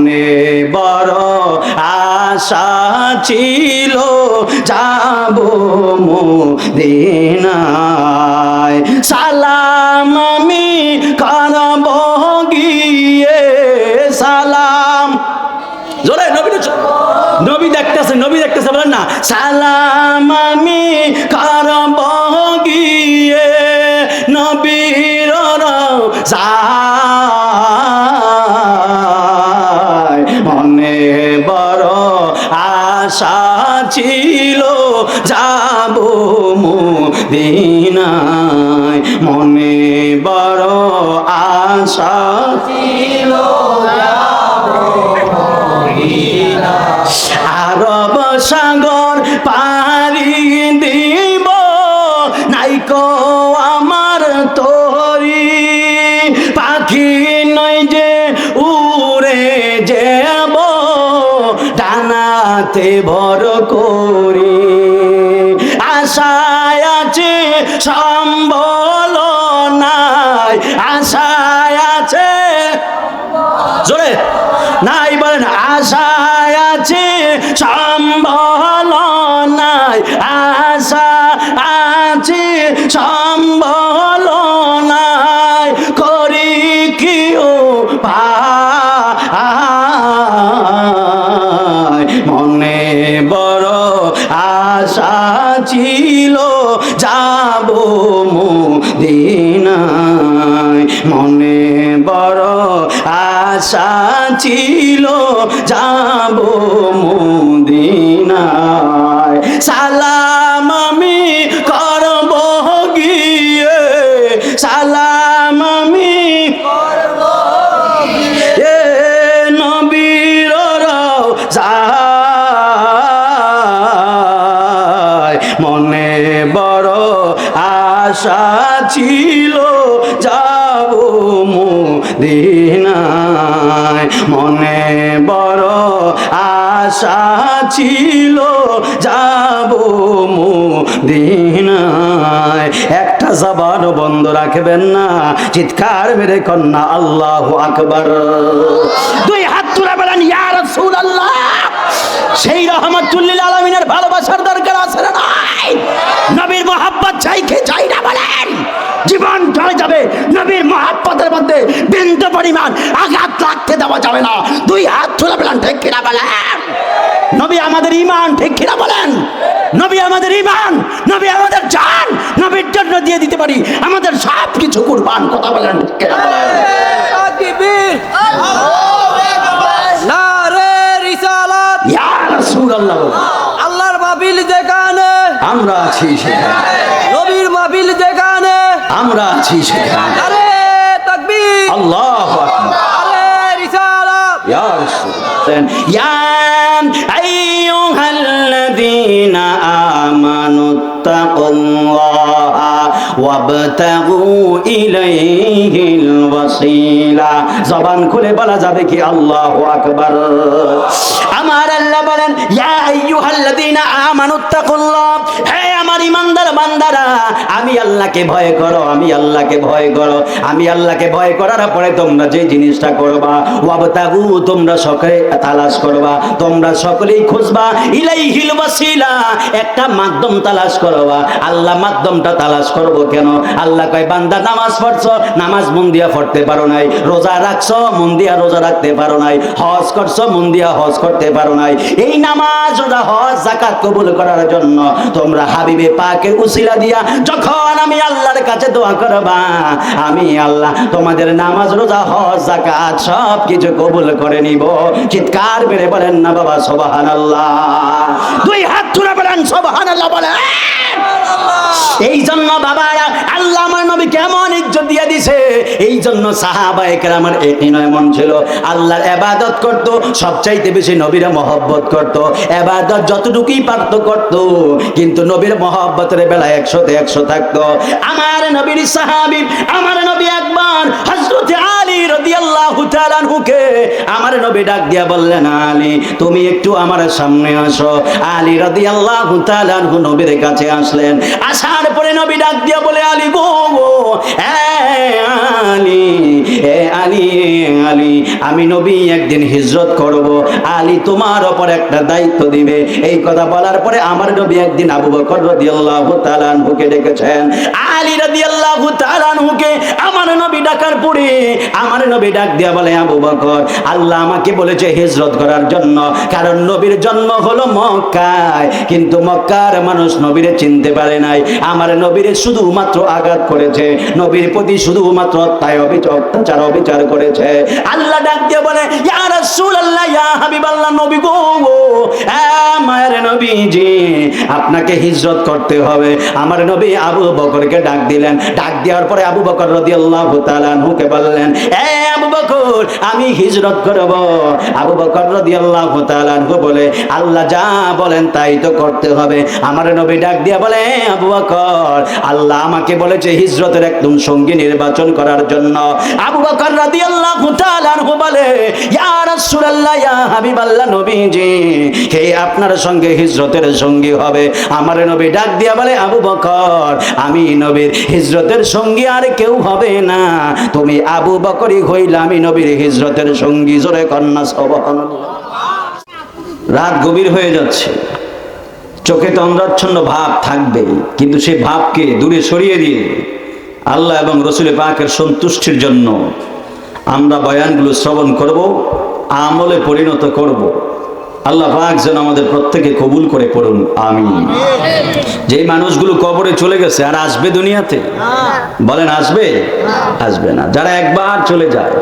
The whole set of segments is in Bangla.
মনে বড় আশা ছিল যাব মদিনায় সালাম আমি করব গিয়ে সালাম জোরে নবী দেখতেছে বলেন না সালাম আমি করব গিয়ে নবীর রওজায় মনে বড় আশা ছিল যাব মদিনায় মনে বড় আশা ছিল আরব সাগর পাড়ি দিব নাইকো আমার তরি পাখি নয় যে উড়ে যাব ডানাতে ভর করি আশায় আছে সম্বল নাই আশায় আছে জোরে নাই বলেন আশায় আছে সম্বল নাই আশা আছে সম্বল নাই করি কি উপায় মনে বড় আশা ছিল যাব মদিনায় মনে বড় আশা ছিল যাব মদিনায় সালাম আমি করব গিয়ে সালাম আমি করব গিয়ে নবীর রওজায় মনে বড় আশা ছিল যাব মদিনায় মনে বড় আশা ছিল যাব মদিনায় একটা জবান বন্ধ রাখবেন না চিৎকার মেরে কন্যা আল্লাহু আকবার দুই হাত তুলে বলেন ইয়া রাসূলুল্লাহ সেই রহমাতুল লিল আলামিনের ভালোবাসার দরকার আছে না নাই নবীর মহব্বত চাই কে চাই না বলেন জীবন চলে যাবে নবীর মহব্বতের মধ্যে বিন্দু পরিমাণ আঘাত লাগতে দেওয়া যাবে না দুই হাত তুলে বলেন ঠিক কিনা বলেন নবী আমাদের ঈমান ঠিক কিনা বলেন নবী আমাদের ঈমান নবী আমাদের জান নবীর জন্য দিয়ে দিতে পারি আমাদের সব কিছু কুরবান কথা বলেন ঠিক কিনা বলেন তাকবীর আল্লাহু আকবার নারে রিসালাত ইয়া রাসূলুল্লাহ আল্লাহর মাহফিল যেখানে আমরা আছি সেখানে নবীর মাহফিল যেখানে আমরা আছি সেখানে নারে তাকবীর আল্লাহু আকবার নারে রিসালাত ইয়া রাসূল ইয়া আইয়ুহাল্লাযীনা আমানুত্তাকুল্লাহা ওয়াবতাগু ইলাইহিল ওয়াসিলা জবান খুলে বলা যাবে কি আল্লাহু আকবার আমার আল্লাহ বলেন ইয়া আইয়ুহাল্লাযীনা আমানুত্তাকুল্লাহ হে আমার ঈমানদার বান্দারা আমি আল্লাহকে ভয় করো আমি আল্লাহকে ভয় করো আমি আল্লাহকে ভয় করার পরে তোমরা যে জিনিসটা করবা ওয়াবতাগু তোমরা সকলে তালাশ করবা তোমরা সকলেই খুঁজবা ইলাইহিল ওয়াসিলা একটা মাধ্যম তালাশ করবা আল্লাহ মাধ্যমটা তালাশ করব কেন আল্লাহ কয় বান্দা নামাজ পড়ছো নামাজ মন দিয়া পড়তে পারো নাই রোজা রাখছো মন দিয়া রোজা রাখতে পারো নাই হজ করছো মন দিয়া হজ করতে পারো নাই এই নামাজ রোজা হজ যাকাত কবুল করার জন্য তোমরা হাবিবে পাকের উসিলা দিয়া যখন আমি আল্লাহর কাছে দোয়া করবা আমি আল্লাহ তোমাদের নামাজ রোজা হজ যাকাত সব কিছু কবুল করে নিব চিৎকার মেরে বলেন না বাবা সুবহানাল্লাহ দুই হাত তুলে বলেন সুবহানাল্লাহ বলেন এই জন্য বাবারা আল্লাহ আমার নবী কেমন ইজ্জত দিয়ে দিছে এই জন্য সাহাবায়ে কেরামের একই নয় মন ছিল আল্লাহর ইবাদত করত সবচাইতে বেশি নবীর মহব্বত করত ইবাদত যতটুকুই পারত করত কিন্তু নবীর মহব্বতের বেলা 100তে 100 থাকতো আমার নবীর সাহাবী আমার নবী একবার হযরত আলী রাদিয়াল্লাহু তাআলা আনহুকে আমার নবী ডাক দিয়া বললেন আলী তুমি একটু আমার সামনে আসো আলী রাদিয়াল্লাহু তাআলা আনহু নবীর কাছে আসলেন। আসার পরে নবী ডাক দিয়া বলে, আলী গো, আলী, আলী, আলী, আমি নবী একদিন হিজরত করব, আলী তোমার উপর একটা দায়িত্ব দিবে। এই কথা বলার পরে আমার নবী একদিন আবু বকর রাদিয়াল্লাহু তাআলা আনহুকে ডেকেছেন। আলী রাদিয়াল্লাহু তাআলা আনহুকে আমার নবী ডাকার পরে আমার নবী ডাক দিয়া বলে, আবু বকর, আল্লাহ আমাকে বলেছে হিজরত করার জন্য, কারণ নবীর জন্ম হলো মক্কায়, কিন্তু মক্কার মানুষ নবীরে চিনতে পারে নাই। আমার নবীরে শুধুমাত্র আঘাত করেছে, নবীর প্রতি শুধুমাত্র অত্যাচার অবিচার করেছে। আল্লাহ ডাক দিয়ে বলে, ইয়া রাসূলুল্লাহ, ইয়া হাবিবাল্লাহ, নবী গো, মায়ের নবীজি, আপনাকে হিজরত করতে হবে। আমার নবী আবু বকরকে ডাক দিলেন। ডাক দেওয়ার পরে আবু বকর রাদিয়াল্লাহু তাআলা আনহুকে বললেন, আবু বকর, আমি হিজরত করব। আবু বকর রাদিয়াল্লাহু তাআলা আনহু বলে, আল্লাহ যা বলেন তাই তো করতে হবে। আমার নবী ডাক দিয়া বলে, আবু বকর, আল্লাহ আমাকে বলেছে হিজরতের একদম সঙ্গী নির্বাচন করার জন্য। আবু বকর রাদিয়াল্লাহু তাআলা আনহু বলে, ইয়া রাসূলুল্লাহ, ইয়া হাবিবাল্লাহ, নবীজি, কে আপনার সঙ্গে হিজরতের সঙ্গী হবে? আমার নবী ডাক দিয়া বলে, আবু বকর, আমি নবীর হিজরতের সঙ্গী আর কেউ হবে না, তুমি আবু বকরই হইলে আমি নবীর হিজরতের সঙ্গী। জোরে কন্যা সুবহানাল্লাহ। রাত গভীর হয়ে যাচ্ছে, চোখে তন্দ্রাচ্ছন্ন ভাব থাকবে, কিন্তু সেই ভাবকে দূরে সরিয়ে দিয়ে আল্লাহ এবং রসুল পাকের সন্তুষ্টির জন্য আমরা বয়ানগুলো শ্রবণ করব, আমলে পরিণত করব। আল্লাহ পাক যেন আমাদের প্রত্যেকে কবুল করে পড়ুন, আমিন। যেই মানুষগুলো কবরে চলে গেছে আর আসবে দুনিয়াতে, বলেন আসবে? আসবে না। যারা একবার চলে যায়,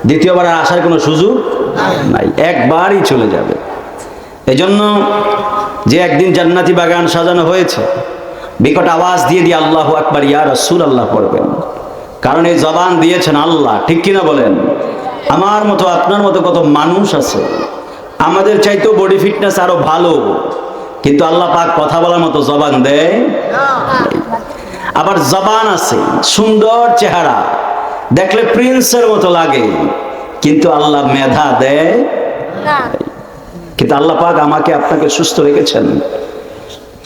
দ্বিতীয়বার আর আসার কোনো সুযোগ নাই, একবারই চলে যাবে। এজন্য যে একদিন জান্নাতি বাগান সাজানো হয়েছে, বিকট আওয়াজ দিয়ে দিয়ে আল্লাহু আকবার, ইয়া রাসূলুল্লাহ পড়বেন, কারণ এই জবান দিয়েছেন আল্লাহ, ঠিক কিনা বলেন? আমার মতো আপনার মতো কত মানুষ আছে, আমাদের চাইতেও বডি ফিটনেস আরো ভালো, কিন্তু আল্লাহ পাক কথা বলার মতো জবান দেয়। আবার জবান আছে, সুন্দর চেহারা, দেখলে প্রিন্সের মতো লাগে, কিন্তু আল্লাহ মেধা দেয়। কিন্তু আল্লাহ পাক আমাকে আপনাকে সুস্থ রেখেছেন,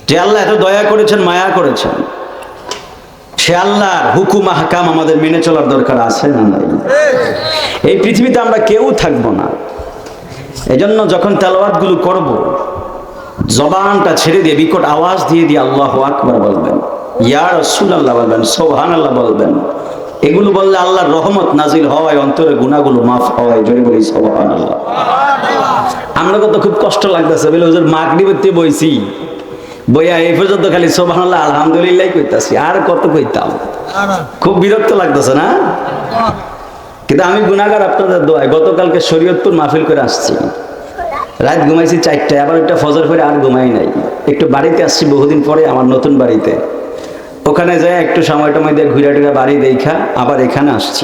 যে আল্লাহ এত দয়া করেছেন, মায়া করেছেন, সে আল্লাহর হুকুম আহকাম আমাদের মেনে চলার দরকার আছে না নাই? এই পৃথিবীতে আমরা কেউ থাকবো না। এজন্য যখন তেলাওয়াত গুলো করব, জবানটা ছেড়ে দিয়ে বিকট আওয়াজ দিয়ে দিয়ে আল্লাহু আকবার বলবেন, ইয়া রাসূলুল্লাহ বলবেন, সুবহানাল্লাহ বলবেন। এগুলো বললে আল্লাহর রহমত নাজিল হয়, অন্তরে গুনাহগুলো মাফ হয়। জোরে বলি সুবহানাল্লাহ। আমরা কত খুব কষ্ট লাগতেছে, বলে হুজুর মাগরিবের থেকে বইছি, বইয়া এই পর্যন্ত খালি সুবহানাল্লাহ আলহামদুলিল্লাহ কইতাছি, আর কত কইতাম, খুব বিরক্ত লাগতেছে না? কিন্তু আমি গুনাহগার আপনাদের দোয়ায় গতকালকে শরীয়তপুর মাহফিল করে আসছি, রাত ঘুমাইছি 4টায়, আবার একটা ফজর করে আর ঘুমাই নাই। একটু বাড়িতে আসছি বহুদিন পরে, আমার নতুন বাড়িতে, ওখানে যাই একটু সময়টা মধ্যে ঘুরে টুরে বাড়ি দেখা আবার এখানে আসছি।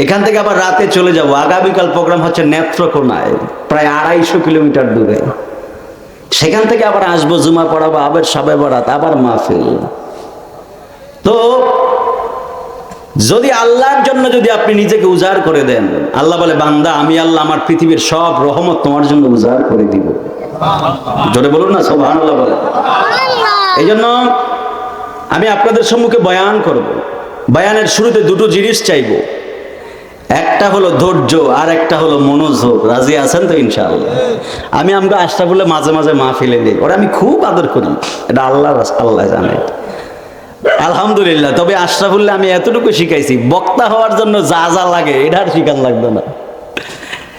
এখান থেকে আবার রাতে চলে যাব। আগামীকাল প্রোগ্রাম হচ্ছে নেত্রকোনায়, প্রায় 250 কিলোমিটার দূরে। সেখান থেকে আবার আসবো, জুমা পড়াবো, আবার শবে বরাত, আবার মাহফিল। তো যদি আল্লাহর জন্য যদি আপনি নিজেকে উজাড় করে দেন, আল্লাহ বলে, বান্দা আমি আল্লাহ আমার পৃথিবীর সব রহমত তোমার জন্য উজাড় করে দিব। জোরে বলুন না সুবহানাল্লাহ বলে। এই জন্য আমি আপনাদের সম্মুখে বয়ান করব। বয়ানের শুরুতে দুটো জিনিস চাইবো, একটা হলো ধৈর্য আর একটা হলো মনোযোগ। রাজি আছেন তো ইনশাআল্লাহ? আমি আমরা আশরাফুল্লাহ মাঝে মাঝে মাহফিলে দিই, ওরা আমি খুব আদর করি, এটা আল্লাহ জানে, আলহামদুলিল্লাহ। তবে আশরাফুল্লাহ আমি এতটুকু শিখাইছি, বক্তা হওয়ার জন্য যা যা লাগে এটা আর শিখান লাগবে না,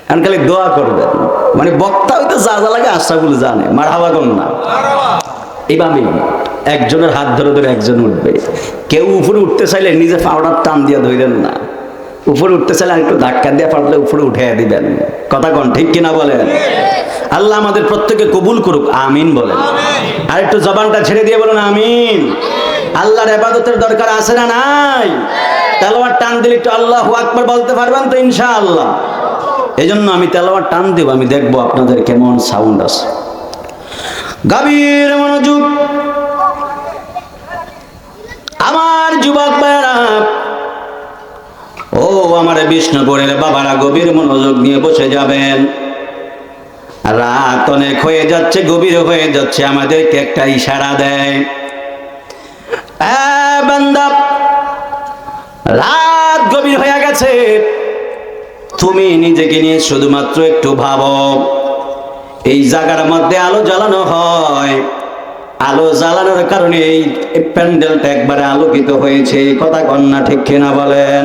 এখন খালি দোয়া করবেন। মানে বক্তা হইতে যা যা লাগে আশরাফুল্লাহ জানে, মারহাবা কম না। এইভাবেই একজনের হাত ধরে ধরে একজন উঠবে। কেউ উপরে উঠতে চাইলে নিজে পাউডার টান দিয়ে ধরেন না, উপরে উঠতে চাইলে একটু ধাক্কা দিয়ে পারলে উপরে উঠে দিবেন। কথা কন ঠিক কিনা বলেন? আল্লাহ আমাদের প্রত্যেকে কবুল করুক, আমিন বলেন। আর একটু জবানটা ছেড়ে দিয়ে বলুন আমিন। আল্লাহর ইবাদতের দরকার আছে না নাই? তেলাওয়াত টান দিলে একটু আল্লাহু আকবার বলতে পারবেন তো ইনশাআল্লাহ? এজন্য আমি তেলাওয়াত টান দেব, আমি দেখবো আপনাদের কেমন সাউন্ড আছে। গভীর মনোযোগ আমার যুবক ভাইরা, ও আমার বিষ্ণুপুরের বাবারা, গভীর মনোযোগ নিয়ে বসে যাবেন। রাত অনেক হয়ে যাচ্ছে, গভীর হয়ে যাচ্ছে, আমাদেরকে একটা ইশারা দেয়, বান্দা রাত গভীর হয়ে গেছে, তুমি নিজেকে নিয়ে শুধুমাত্র একটু ভাবো। এই জায়গার মধ্যে আলো জ্বালানো হয়, আলো জ্বালানোর কারণে এই প্যান্ডেলটা একবারে আলোকিত হয়েছে, কথা কন্যা ঠিক কিনা বলেন?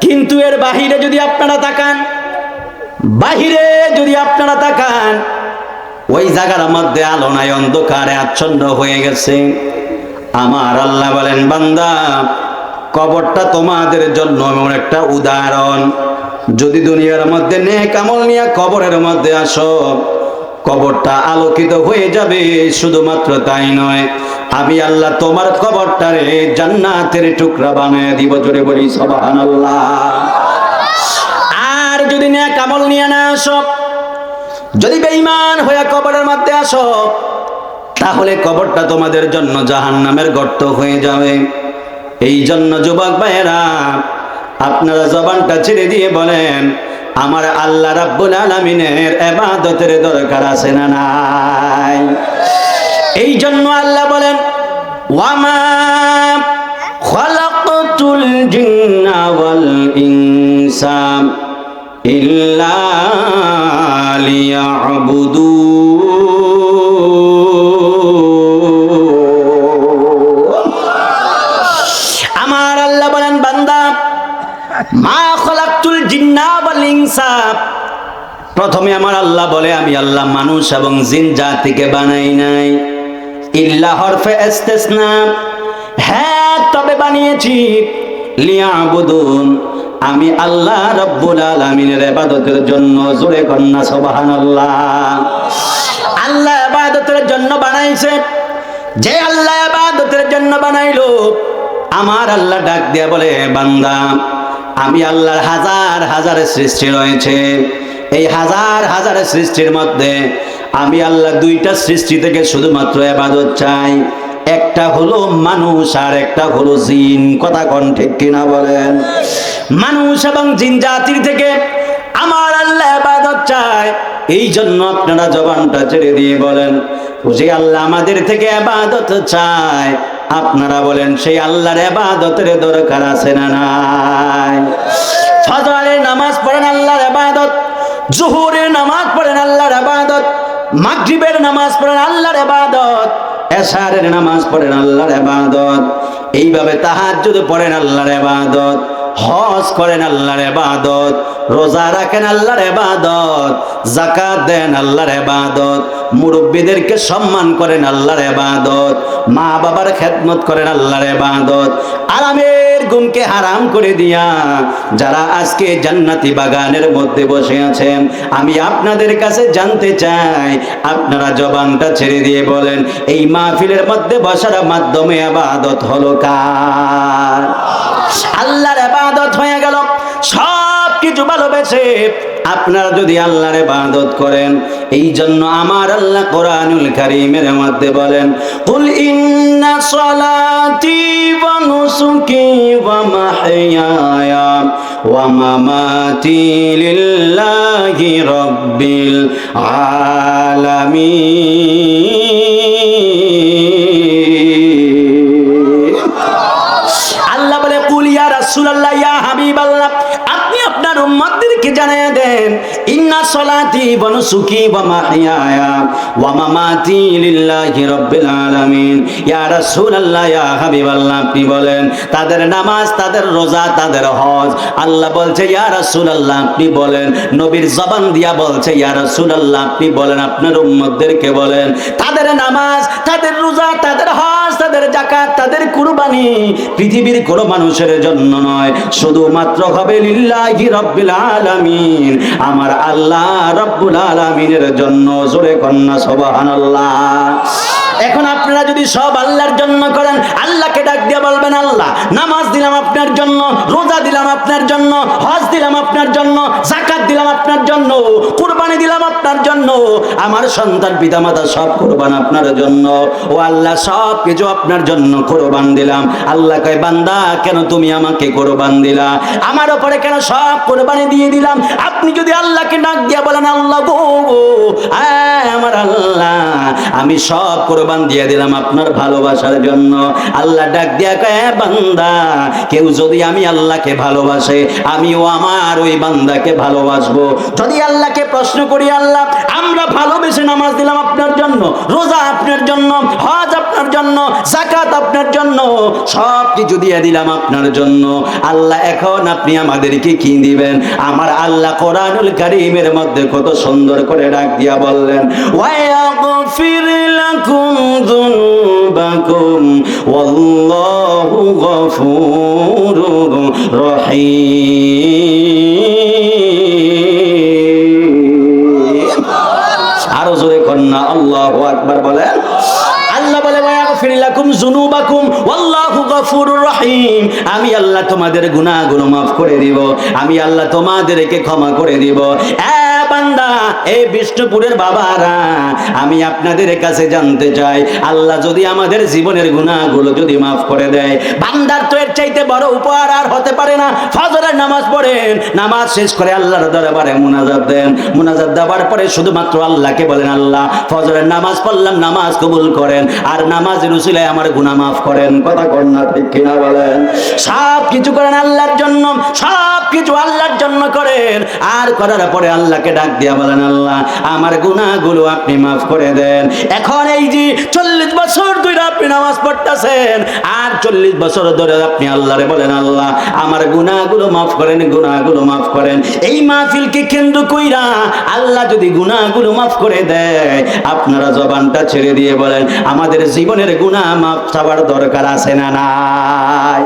কিন্তু এর বাহিরে যদি আপনারা তাকান, বাহিরে যদি আপনারা তাকান, ওই জায়গার মধ্যে আলো নাই, অন্ধকারে আচ্ছন্ন হয়ে গেছে। আমার আল্লাহ বলেন, বান্দা কবরটা তোমাদের জন্য এমন একটা উদাহরণ, যদি দুনিয়ার মধ্যে নেক আমল নিয়ে কবরের মধ্যে আসো, কবরটা আলোকিত হয়ে যাবে। শুধুমাত্র তাই নয়, আমি আল্লাহ তোমার কবরটারে জান্নাতের টুকরা বানায় দিব। জোরে বলি সুবহানাল্লাহ। আর যদি নেক আমল নিয়ে না আসো, যদি বেঈমান হয়ে কবরের মধ্যে আসো, তাহলে কবরটা তোমাদের জন্য জাহান্নামের গর্ত হয়ে যাবে। এই জন্য যুবক ভাইয়েরা, আপনারা জবানটা ছেড়ে দিয়ে বলেন, আমার আল্লাহ রাব্বুল আলামিনের ইবাদতের দরকার আছে না নাই? এই জন্য আল্লাহ বলেন, ওয়ামা খালাকতুল জিন্না ওয়াল ইনসা ইল্লা লিয়াবুদুন। আমার আল্লাহ বলেন, বান্দা মা খালাকতুল জিন্না ওয়াল ইনসা, প্রথমে আমার আল্লাহ বলে, আমি আল্লাহ মানুষ এবং জিন জাতিকে বানাই নাই। ইল্লা হরফে ইস্তিসনা, হ্যাঁ তবে বানিয়েছি লিয়াবুদুন, আমি আল্লাহ রাব্বুল আলামিনের ইবাদতের জন্য। জোরে কন্না সুবহানাল্লাহ। আল্লাহ ইবাদতের জন্য বানাইছে, যে আল্লাহ ইবাদতের জন্য বানাইলো, আমার আল্লাহ ডাক দিয়া বলে, বান্দা আমি আল্লাহর হাজার হাজার সৃষ্টি রয়েছে, এই হাজার হাজার সৃষ্টির মধ্যে আমি আল্লাহ দুইটা সৃষ্টি থেকে শুধুমাত্র ইবাদত চাই, একটা হলো মানুষ আর একটা হলো জিন। কথা কোন ঠিক কিনা বলেন? মানুষ এবং জিন জাতির থেকে আমার আল্লাহ ইবাদত চায়। এই জন্য আপনারা জবানটা ছেড়ে দিয়ে বলেন, যে আল্লাহ আমাদের থেকে ইবাদত চায়, আপনারা বলেন সেই আল্লাহর ইবাদতের দরকার আছে না নাই? ফজরের নামাজ পড়েন আল্লাহর ইবাদত, জোহরের নামাজ পড়েন আল্লাহর ইবাদত, মাগরিবের নামাজ পড়েন আল্লাহর ইবাদত, এশারের নামাজ পড়েন আল্লাহর ইবাদত, এইভাবে তাহাজ্জুদ পড়েন আল্লাহর ইবাদত, হজ করেন আল্লাহর ইবাদত, রোজা রাখেন আল্লাহর ইবাদত, যাকাত দেন আল্লাহর ইবাদত, মুরব্বিদেরকে সম্মান করেন আল্লাহর ইবাদত, মা বাবার খেদমত করেন আল্লাহর ইবাদত। আরামের ঘুমকে হারাম করে দিয়া যারা আজকে জান্নাতি বাগানের মধ্যে বসে আছেন, আমি আপনাদের কাছে জানতে চাই, আপনারা জবানটা ছেড়ে দিয়ে বলেন, এই মাহফিলের মধ্যে বসার মাধ্যমে ইবাদত হলো কার? আল্লাহর ইবাদত হয়ে গেল। সব কিছু ভালোবেসে আপনারা যদি আল্লাহর ইবাদত করেন, এই জন্য আমার আল্লাহ কোরআনুল কারীমের মধ্যে বলেন, কুল ইন্না সলাতি ওয়া নুসুকি ওয়া মাহইয়ায়া ওয়া মামাতি লিল্লাহি রাব্বিল আলামিন। আল্লাহ বলে, কুল ইয়া রাসূলুল্লাহ, ইয়া হাবিবাল্লাহ, আপনি আপনার উম্মতদেরকে জানিয়ে দেন, ইন্না সলাতি ওয়া নুসুকি ওয়া মাহইয়ায়া ওয়া মামাতি লিল্লাহি রাব্বিল আলামিন। ইয়া রাসূলুল্লাহ, ইয়া হাবিবাল্লাহ, আপনি বলেন তাদের নামাজ, তাদের রোজা, তাদের হজ। আল্লাহ বলছে, ইয়া রাসূলুল্লাহ, আপনি বলেন, নবীর জবান দিয়া বলছে, ইয়া রাসূলুল্লাহ, আপনি বলেন, আপনার উম্মতদেরকে বলেন, তাদের নামাজ, তাদের রোজা, তাদের হজ, তাদের যাকাত, তাদের কুরবানি পৃথিবীর কোনো মানুষের জন্য নয়, শুধুমাত্র হবে লিল্লাহি রাব্বিল আলামিন, আমার আল্লাহ রাব্বুল আলামিনের জন্য। জোরে কন্না সুবহানাল্লাহ। এখন আপনারা যদি সব আল্লাহর জন্য করেন, আল্লাহকে ডাক দিয়ে বলবেন, আল্লাহ নামাজ দিলাম আপনার জন্য, রোজা দিলাম আপনার জন্য, হজ দিলাম আপনার জন্য, যাকাত দিলাম আপনার জন্য, কুরবানি দিলাম আপনার জন্য, আমার সন্তান পিতামাতা সব কুরবান আপনার জন্য। ও আল্লাহ, সব কিছু আপনার জন্য কুরবান দিলাম। আল্লাহ কয়, বান্দা কেন তুমি আমাকে কুরবান দিলা? আমার উপরে কেন সব কুরবানি দিয়ে দিলাম? আপনি যদি আল্লাহকে ডাক দিয়ে বলেন, আল্লাহ গো, আমি সব কোরবান দিয়ে দিলাম আপনার ভালোবাসার জন্য। আল্লাহ ডাক দিয়া কয়, বান্দা, কেউ যদি আমি আল্লাহকে ভালোবাসে, আমিও আমার ওই বান্দাকে ভালোবাসবো। যদি আল্লাহকে প্রশ্ন করি, আল্লাহ আমরা ভালোবেসে নামাজ দিলাম আপনার জন্য, রোজা আপনার জন্য, হজ আপনার জন্য, যাকাত আপনার জন্য, সব কিছু দিয়ে দিলাম আপনার জন্য, আল্লাহ এখন আপনি আমাদেরকে কি দিবেন? আমার আল্লাহ কোরআনুল কারীমের মধ্যে কত সুন্দর করে ডাক দিয়া বললেন, ওয়ায়াগফির লাকুম যুনুবাকুম ওয়াল্লাহু গফুরুর রহিম। আরো জোরে কন্যা আল্লাহু আকবার বলেন। আল্লাহ বলে, ওয়াগফির লাকুম যুনুবাকুম ওয়াল্লাহু গফুরুর রহিম। আমি আল্লাহ তোমাদের গুনাহগুলো মাফ করে দিব, আমি আল্লাহ তোমাদেরকে ক্ষমা করে দিব। বান্দা, এই বিষ্ণুপুরের বাবারা, আমি আপনাদের কাছে জানতে চাই, আল্লাহ যদি আমাদের জীবনের গুনাহগুলো যদি মাফ করে দেয়, বান্দার তো এর চাইতে বড় উপহার আর হতে পারে না। ফজরের নামাজ পড়েন, নামাজ শেষ করে আল্লাহর দরবারে মুনাজাত দেন, মুনাজাত দেওয়ার পরে শুধুমাত্র আল্লাহকে বলেন, আল্লাহ ফজরের নামাজ পড়লাম, নামাজ কবুল করেন, আর নামাজের উসিলায় আমার গুনাহ মাফ করেন। কথা কন না ঠিক কিনা বলেন? সব কিছু করেন আল্লাহর জন্য, সব কিছু আল্লাহর জন্য করেন, আর করার পরে আল্লাহকে ডাক দিয়া বলেন, আল্লাহ আমার গুনাহগুলো আপনি মাফ করে দেন। এখন এই যে 40 বছর ধরে আপনি নামাজ পড়তেছেন, আর 40 বছর ধরে আপনি আল্লাহরে বলেন, আল্লাহ আমার গুনাহগুলো মাফ করেন, গুনাহগুলো মাফ করেন। এই মাহফিলকে কেন্দ্র কইরা আল্লাহ যদি গুনাহগুলো মাফ করে দেয়, আপনারা জবানটা ছেড়ে দিয়ে বলেন, আমাদের জীবনের গুনাহ মাফ চাওয়ার দরকার আছে না নাই?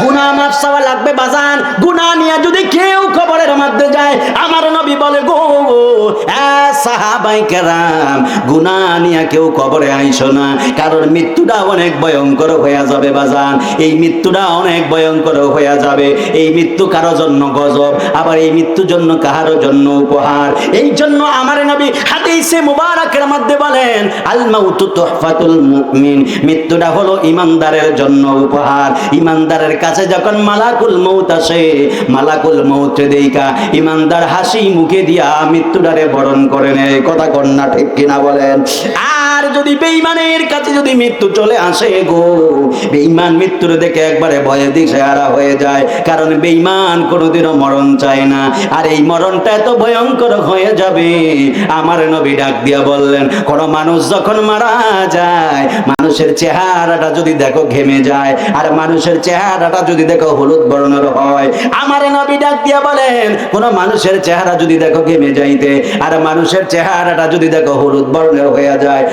গুনাহ মাফ চাওয়া লাগবে বাজান। গুনাহ নিয়ে যদি কেউ কবরের মধ্যে যায়, আমার নবী বলে, গো সাহাবায়ে কেরাম, গুনাহ নিয়ে কেউ কবরে আইসো না, কারণ মৃত্যুটা অনেক ভয়ঙ্কর হয়ে যাবে বাজান। এই মৃত্যুটা অনেক ভয়ঙ্কর হয়ে যাবে। এই মৃত্যু কারো জন্য গজব, আবার এই মৃত্যুর জন্য কারো জন্য উপহার। এই জন্য আমার নবী হাদিসে মুবারাকের মধ্যে বলেন, আল মাউতু তুহফাতুল মুমিন, মৃত্যুটা হলো ইমানদারের জন্য উপহার। ইমানদারের কাছে যখন মালাকুল মউত আসে, মালাকুল মউত দেইকা ইমানদার হাসি মুখে দিয়া মৃত্যুটারে বরণ করে নেয়। কথা কন্যা ঠিক কিনা বলেন? আর যদি বেঈমানের কাছে যদি মৃত্যু চলে আসে গো, বেঈমান মৃত্যুর দেখে একবারে ভয়ে দিশেহারা হয়ে যায়, কারণ বেঈমান কোনোদিনও মরণ চায় না। আর এই মরণটা এত ভয়ঙ্কর হয়ে যাবে, আমার নবী ডাক দিয়া বললেন, কোন মানুষ যখন মারা যায়, মানুষের চেহারাটা যদি দেখো ঘেমে যায়, আর মানুষের চেহারাটা যদি দেখো হলুদ বর্ণের হয়, আমার নবী ডাক দিয়া বলেন, কোন মানুষের চেহারা যদি দেখো ঘেমে যাইতে, আর মানুষের চেহারাটা যদি দেখো হলুদ বর্ণের হয়ে যায়,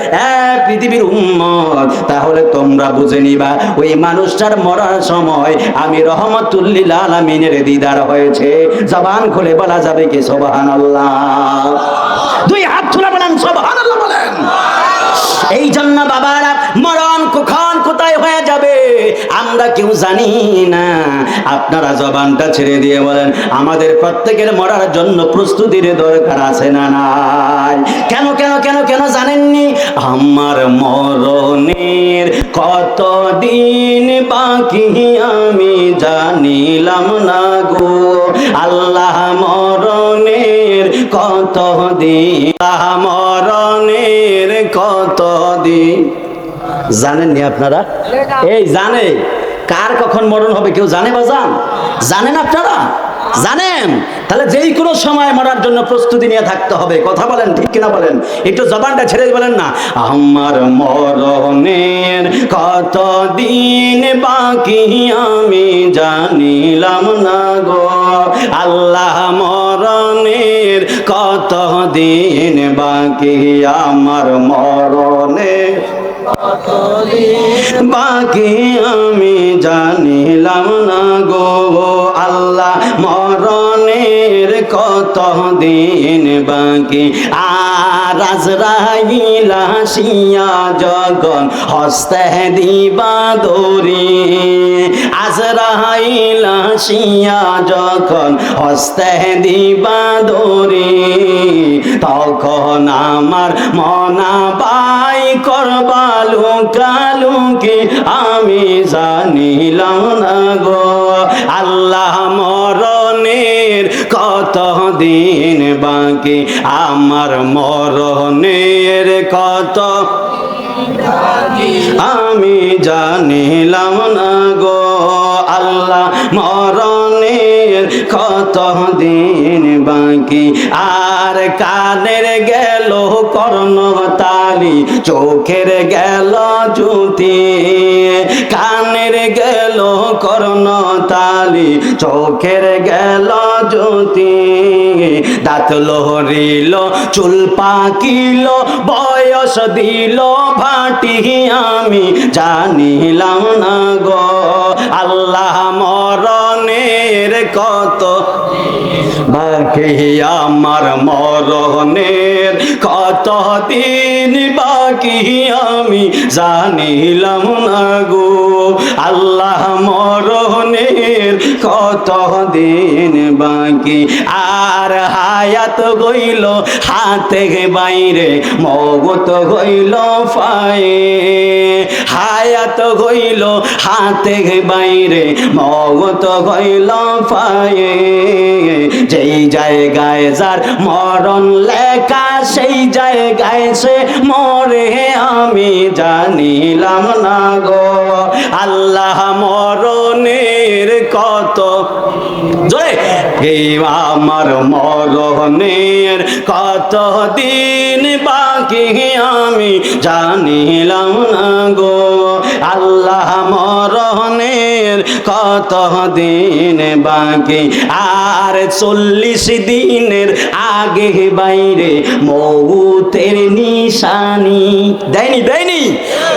পৃথিবীর উম্মত, তাহলে তোমরা বুঝে নিবা ওই মানুষটার মরার সময় আমি রহমাতুল লিল আলামিনের দিদার হয়েছে। জবান খুলে বলা যাবে কি সুবহানাল্লাহ? দুই হাত তুলে বলেন সুবহানাল্লাহ বলেন। এই জন্য বাবারা, মরণ কখন কোথায় হয়ে যাবে আমরা কেউ জানি না। আপনারা জবানটা ছেড়ে দিয়ে বলেন, আমাদের প্রত্যেকের মরার জন্য প্রস্তুতির দরকার আছে না নাই? কেন কেন কেন কেন জানেননি? আমার মরণের কত দিন বাকি আমি জানিলাম না গো, আল্লাহ মরণের কত দিন, মরণের কত দিন জানেননি আপনারা? এই জানে কার কখন মরণ হবে কেউ জানে বাজান? জানেন আপনারা? জানেন? তাহলে যেই কোনো সময় মরার জন্য প্রস্তুতি নিয়ে থাকতে হবে। কথা বলেন ঠিক কিনা বলেন? একটু জবানটা ছেড়ে বলেন না, আমার মরণের কত দিন বাকি আমি জানিলাম না গো, আল্লাহ মরণের কত দিন বাকি আমার মরণের বাকি আমি জানিলাম না গো, আল্লাহ মরণের কত দিন বাকি। আর আজরাইল আসিয়া যখন হস্তে দিবা দড়ি, আজরাইল আসিয়া যখন হস্তে দিবা দড়ি, তখন আমার মনা বাই করবা লুকালুকি আমি জানিলাম না গো, আল্লাহ মরণের কত দিন বাকি আমার মরণের কত আমি জানিলাম না গো আল্লাহ মরণের কত দিন বাকি, আর কানের গেল কর্ণতালি, চোখের গেল জ্যোতি, কানের গেল কর্ণতালি, চোখের গেল জ্যোতি, দাঁত লহরিল চুল পাকিল বয়স দিল ভাটি, আমি জানিলাম না গো আল্লাহ মরণের কত বাকি, আমার মরণের কত দিন বাকি, আমি জানিলাম না গো আল্লাহ মরণের কত দিন বাকি, আর হায়াত গইল হাতে বাইরে, মগত গইল পায়ে, হায়াত গইল হাতে বাইরে, মগত গইল পায়ে, যেই জায়গায় যার মরণ লেখা সেই জায়গায় সে মরে, আমি জানিলাম না গো আল্লাহ মরণের কত জোরে, এই আমার মরণের কত দিন বাকি, আমি জানিলাম না গো আল্লাহ মরণের কত দিন বাকি, আর 40 দিনের আগে বাইরে মৌতের নিশানি দেয়নি, দেয়নি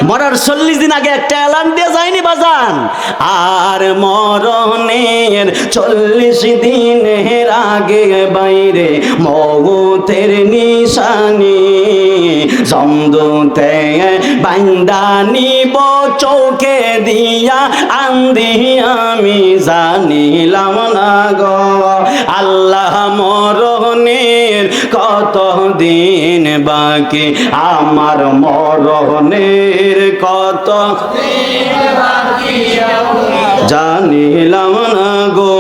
মরার 40 দিন আগে একটা এলান দিয়ে যায়নি বাজান, আর মরণের 40 দিনের আগে বাইরে মৌতের নিশানি, জমদুতে বান্দা নিব চোখে দিয়া আন্দি, আমি জানিলাম না গো আল্লাহ মরণের কত দিন বাকি, আমার মরণের কত জানিলাম না গো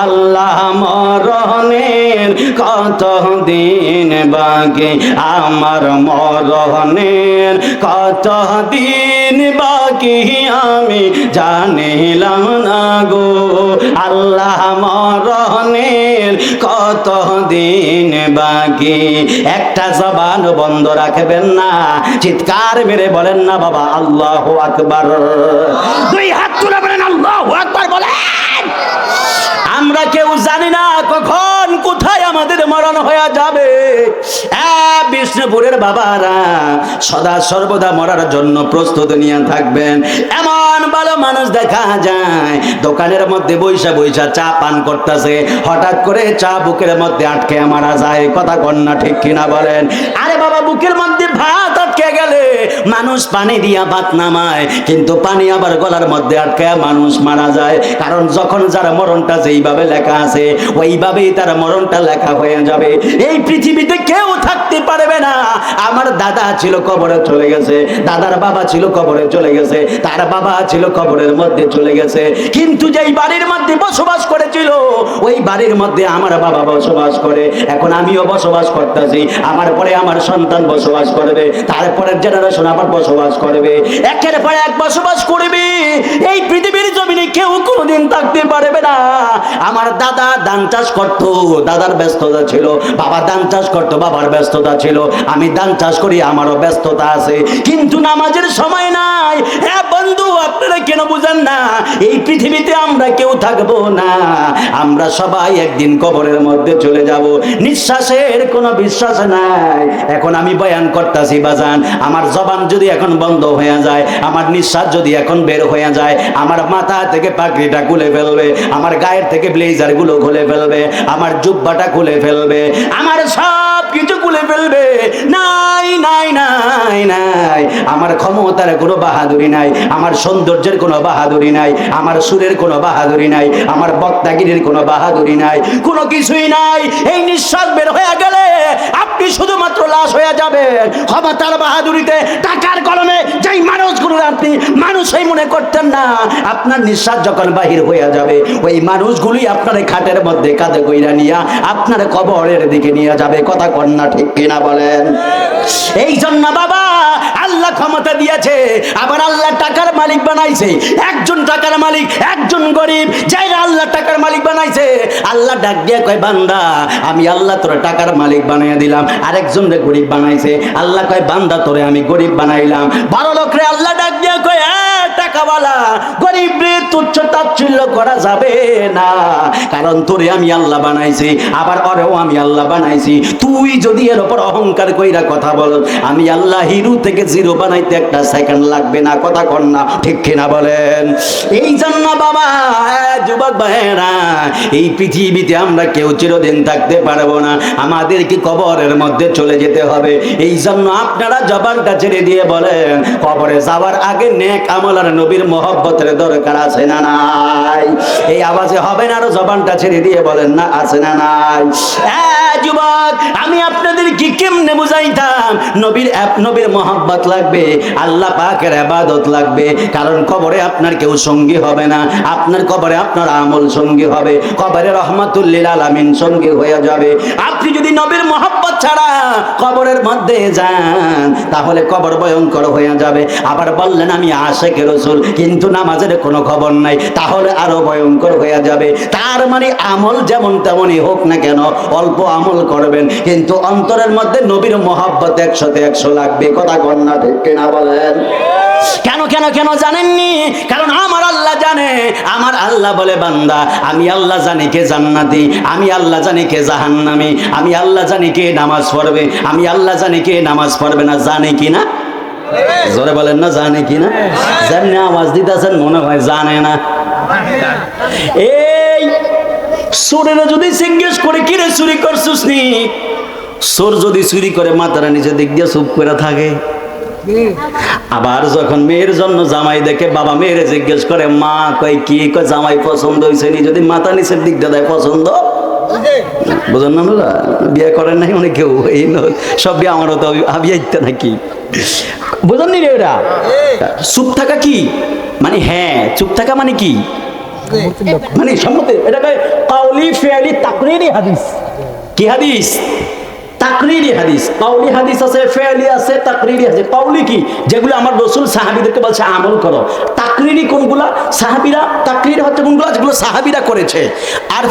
আল্লাহ মরণের কত দিন বাকি, আমার মরণের কত দিন বাকি, আমি জানিলাম না গো আল্লাহ মরণের কত দিন বাকি। একটা জবান বন্ধ রাখবেন না, চিৎকার মেরে বলেন না বাবা আল্লাহু আকবার, দুই হাত তুলে বলেন আল্লাহু আকবার বলেন। আমরা কেউ জানি না কখন কোথায় আমাদের মরণ হয়ে যাবে। বিষ্ণুপুরের বাবারা সদা সর্বদা মরার জন্য প্রস্তুত নিয়ে থাকবেন। এমন ভালো মানুষ দেখা যায় দোকানের মধ্যে বৈশা বৈশা চা পান করতেছে, হঠাৎ করে চা বুকের মধ্যে আটকে মারা যায়। কথা কন্যা ঠিক কিনা বলেন? আরে বাবা, বুকের মধ্যে ভাত আটকে গেলে মানুষ পানি দিয়া ভাত নামায়, কিন্তু পানি আবার গলার মধ্যে আটকে মানুষ মারা যায়। কারণ যখন যার মরণটা যেইভাবে লেখা আছে ওইভাবেই তার মরণটা লেখা হয়ে যাবে। এই পৃথিবীতে কেউ থাকতে পারবে না। আমার দাদা ছিল কবরে চলে গেছে, দাদার বাবা ছিল কবরে চলে গেছে, তার বাবা ছিল কবরের মধ্যে চলে গেছে, কিন্তু যেই বাড়ির মধ্যে বসবাস করেছিল ওই বাড়ির মধ্যে আমার বাবা বসবাস করে। এখন আমিও বসবাস করতেছি, আমার পরে আমার সন্তান বসবাস করবে, তারপরের জেনারেশন আবার বসবাস করবে, একের পর এক বসবাস করবে। এই পৃথিবীর জমিনে কেউ কোনোদিন থাকতে পারবে না। আমার দাদা ধান চাষ করতো, দাদার ব্যস্ততা ছিল, বাবা ধান চাষ করতো, বাবার ব্যস্ততা ছিল, আমি ধান চাষ করি, আমারও ব্যস্ততা আছে, কিন্তু নামাজের সময় নাই। হ্যাঁ বন্ধু, আপনারা কেন বুঝেন না? এই পৃথিবীতে আমরা কেউ থাকবো না, আমরা সবাই একদিন কবরের মধ্যে চলে যাব। নিঃশ্বাসের কোনো বিশ্বাস নাই। এখন আমি বয়ান করতেছি বাজান, আমার জবান যদি এখন বন্ধ হয়ে যায়, আমার নিঃশ্বাস যদি এখন বের হয়ে যায়, আমার মাথা থেকে পাগড়িটা খুলে ফেলবে, আমার গায়ের থেকে ব্লেজার গুলো খুলে ফেলবে, আমার জুব্বাটা খুলে ফেলবে, আমার সব কিছু খুলে ফেলবে। নাই নাই নাই নাই, আমার ক্ষমতার কোনো বাহাদুরি নাই, আমার সৌন্দর্যের কোনো বাহাদুরি নাই, আমার সুরের কোনো বাহাদুরি নাই, আমার বক্তাগিরির কোনো বাহাদুরি নাই, কোনো কিছুই নাই। এই নিঃশ্বাস বের হয়ে গেলে আপনি শুধুমাত্র লাশ হয়ে যাবেন। ক্ষমতার বাহাদুরিতে, টাকার কলমে যেই মানুষগুলো আপনি মানুষই মনে করতেন না, আপনার নিঃশ্বাস যখন বাহির হয়ে যাবে ওই মানুষগুলি আপনার খাটের মধ্যে কাঁধে কইরা নিয়া আপনার কবরের দিকে নিয়ে যাবে। কথা কন্যা ঠিক কিনা বলেন? এই জন্য বাবা আল্লাহ ক্ষমতা দিয়েছে, আবার আল্লাহ টাকার মালিক বানাইছে। একজন টাকার মালিক, একজন গরিব, যাইরা আল্লাহ টাকার মালিক বানাইছে, আল্লাহ ডাক দিয়ে কয় বান্দা আমি আল্লাহ তোরে টাকার মালিক বানাইয়া দিলাম। আরেকজন রে গরিব বানাইছে, আল্লাহ কয় বান্দা তোরে আমি গরিব বানাইলাম। বড় লোক রে আল্লাহ ডাক দিয়ে কয় টাকাওয়ালা, গরিব রে তুচ্ছ তাচ্ছিল্য করা যাবে না, কারণ তোরে আমি আল্লাহ বানাইছি, আবার ওরেও আমি আল্লাহ বানাইছি। তুই যদি এর উপর অহংকার কইরা কথা বল, আমি আল্লাহ হিরু থেকে জিরো বানাইতে একটা সেকেন্ড লাগবে না। কথা কন না ঠিক কিনা বলেন? এই জন্য বাবা যুবক ভাইয়েরা, এই পৃথিবীতে আমরা কেউ চিরদিন থাকতে পারবো না, আমাদেরকে কবরের মধ্যে চলে যেতে হবে। এই জন্য আপনারা জবানটা ছেড়ে দিয়ে বলেন, কবরে যাওয়ার আগে নেক আমল আর নবীর মহব্বতের দরকার আছে না নাই? এই আওয়াজে হবে না, আরো জবানটা ছেড়ে দিয়ে বলেন না আছে না নাই? যুবক আমি আপনাদের কি কেমনে বুঝাইতাম, নবীর মহব্বত লাগবে, আল্লাহ পাকের ইবাদত লাগবে, কারণ কবরে আপনার কেউ সঙ্গী হবে না, আপনার কবরে আপনার আমল সঙ্গী হবে, কবরে রহমাতুল লিল আলামিন সঙ্গী হয়ে যাবে। আপনি যদি নবীর মহব্বত ছাড়া কবরের মধ্যে যান তাহলে কবর ভয়ঙ্কর হয়ে যাবে। আবার বললেন আমি আশিকে রাসূল কিন্তু নামাজের কোনো খবর নাই, তাহলে আরো ভয়ঙ্কর হয়ে যাবে। তার মানে আমল যেমন তেমনই হোক না কেন, অল্প আমল করবেন কিন্তু অন্তরের মধ্যে নবীর মহব্বত 100তে 100 লাগবে। কথা কন্যা ঠিক কিনা বলেন? কেন কেন কেন জানেননি? কারণ আমার আল্লাহ জানে, আমার আল্লাহ বলে বান্দা আমি আল্লাহ জানি কে জান্নাতি, আমি আল্লাহ জানি কে জাহান্নামী, আমি আল্লাহ জানি কে নামাজ পড়বে, আমি আল্লাহ জানি কে নামাজ পড়বে না। জানে কি না? জোরে বলেন না জানে কি না? জানে আওয়াজ দিতেছেন মনে হয় জানে না। এই চোরেরা যদি জিজ্ঞেস করে কিরে চুরি করছিস নি, চোর যদি চুরি করে মাথার নিচে দিক দিয়ে চুপ করে থাকে। আবার যখন মেয়ের জন্য জামাই দেখে, বাবা মেয়েরে জিজ্ঞেস করে মা কয় কি, কয় জামাই পছন্দ হয়েছে নি, যদি মাথা নিচের দিক দিয়ে দেয় পছন্দ। বুঝলেন না? বিয়ে করেন নাই অনেক কেউ, এই সব বিয়ে আমারও তো বিয়ে ইত্যা নাকি, বুঝলেন রে? ওরা চুপ থাকা কি মানে? হ্যাঁ চুপ থাকা মানে কি মানে সম্মতি, এটাকে কাউলি ফিআলি তাকরিরি হাদিস। কি হাদিস? তাকরিরি হাদিস। কাউলি হাদিস আছে, ফিআলি আছে, তাকরিরি আছে। কাউলি কি? যেগুলো আমার রাসূল সাহাবীদেরকে বলছে আমল করো। তাকরিরি কোনগুলা? সাহাবীরা তাকরির হচ্ছে কোনগুলা? যেগুলো সাহাবীরা করেছে। আর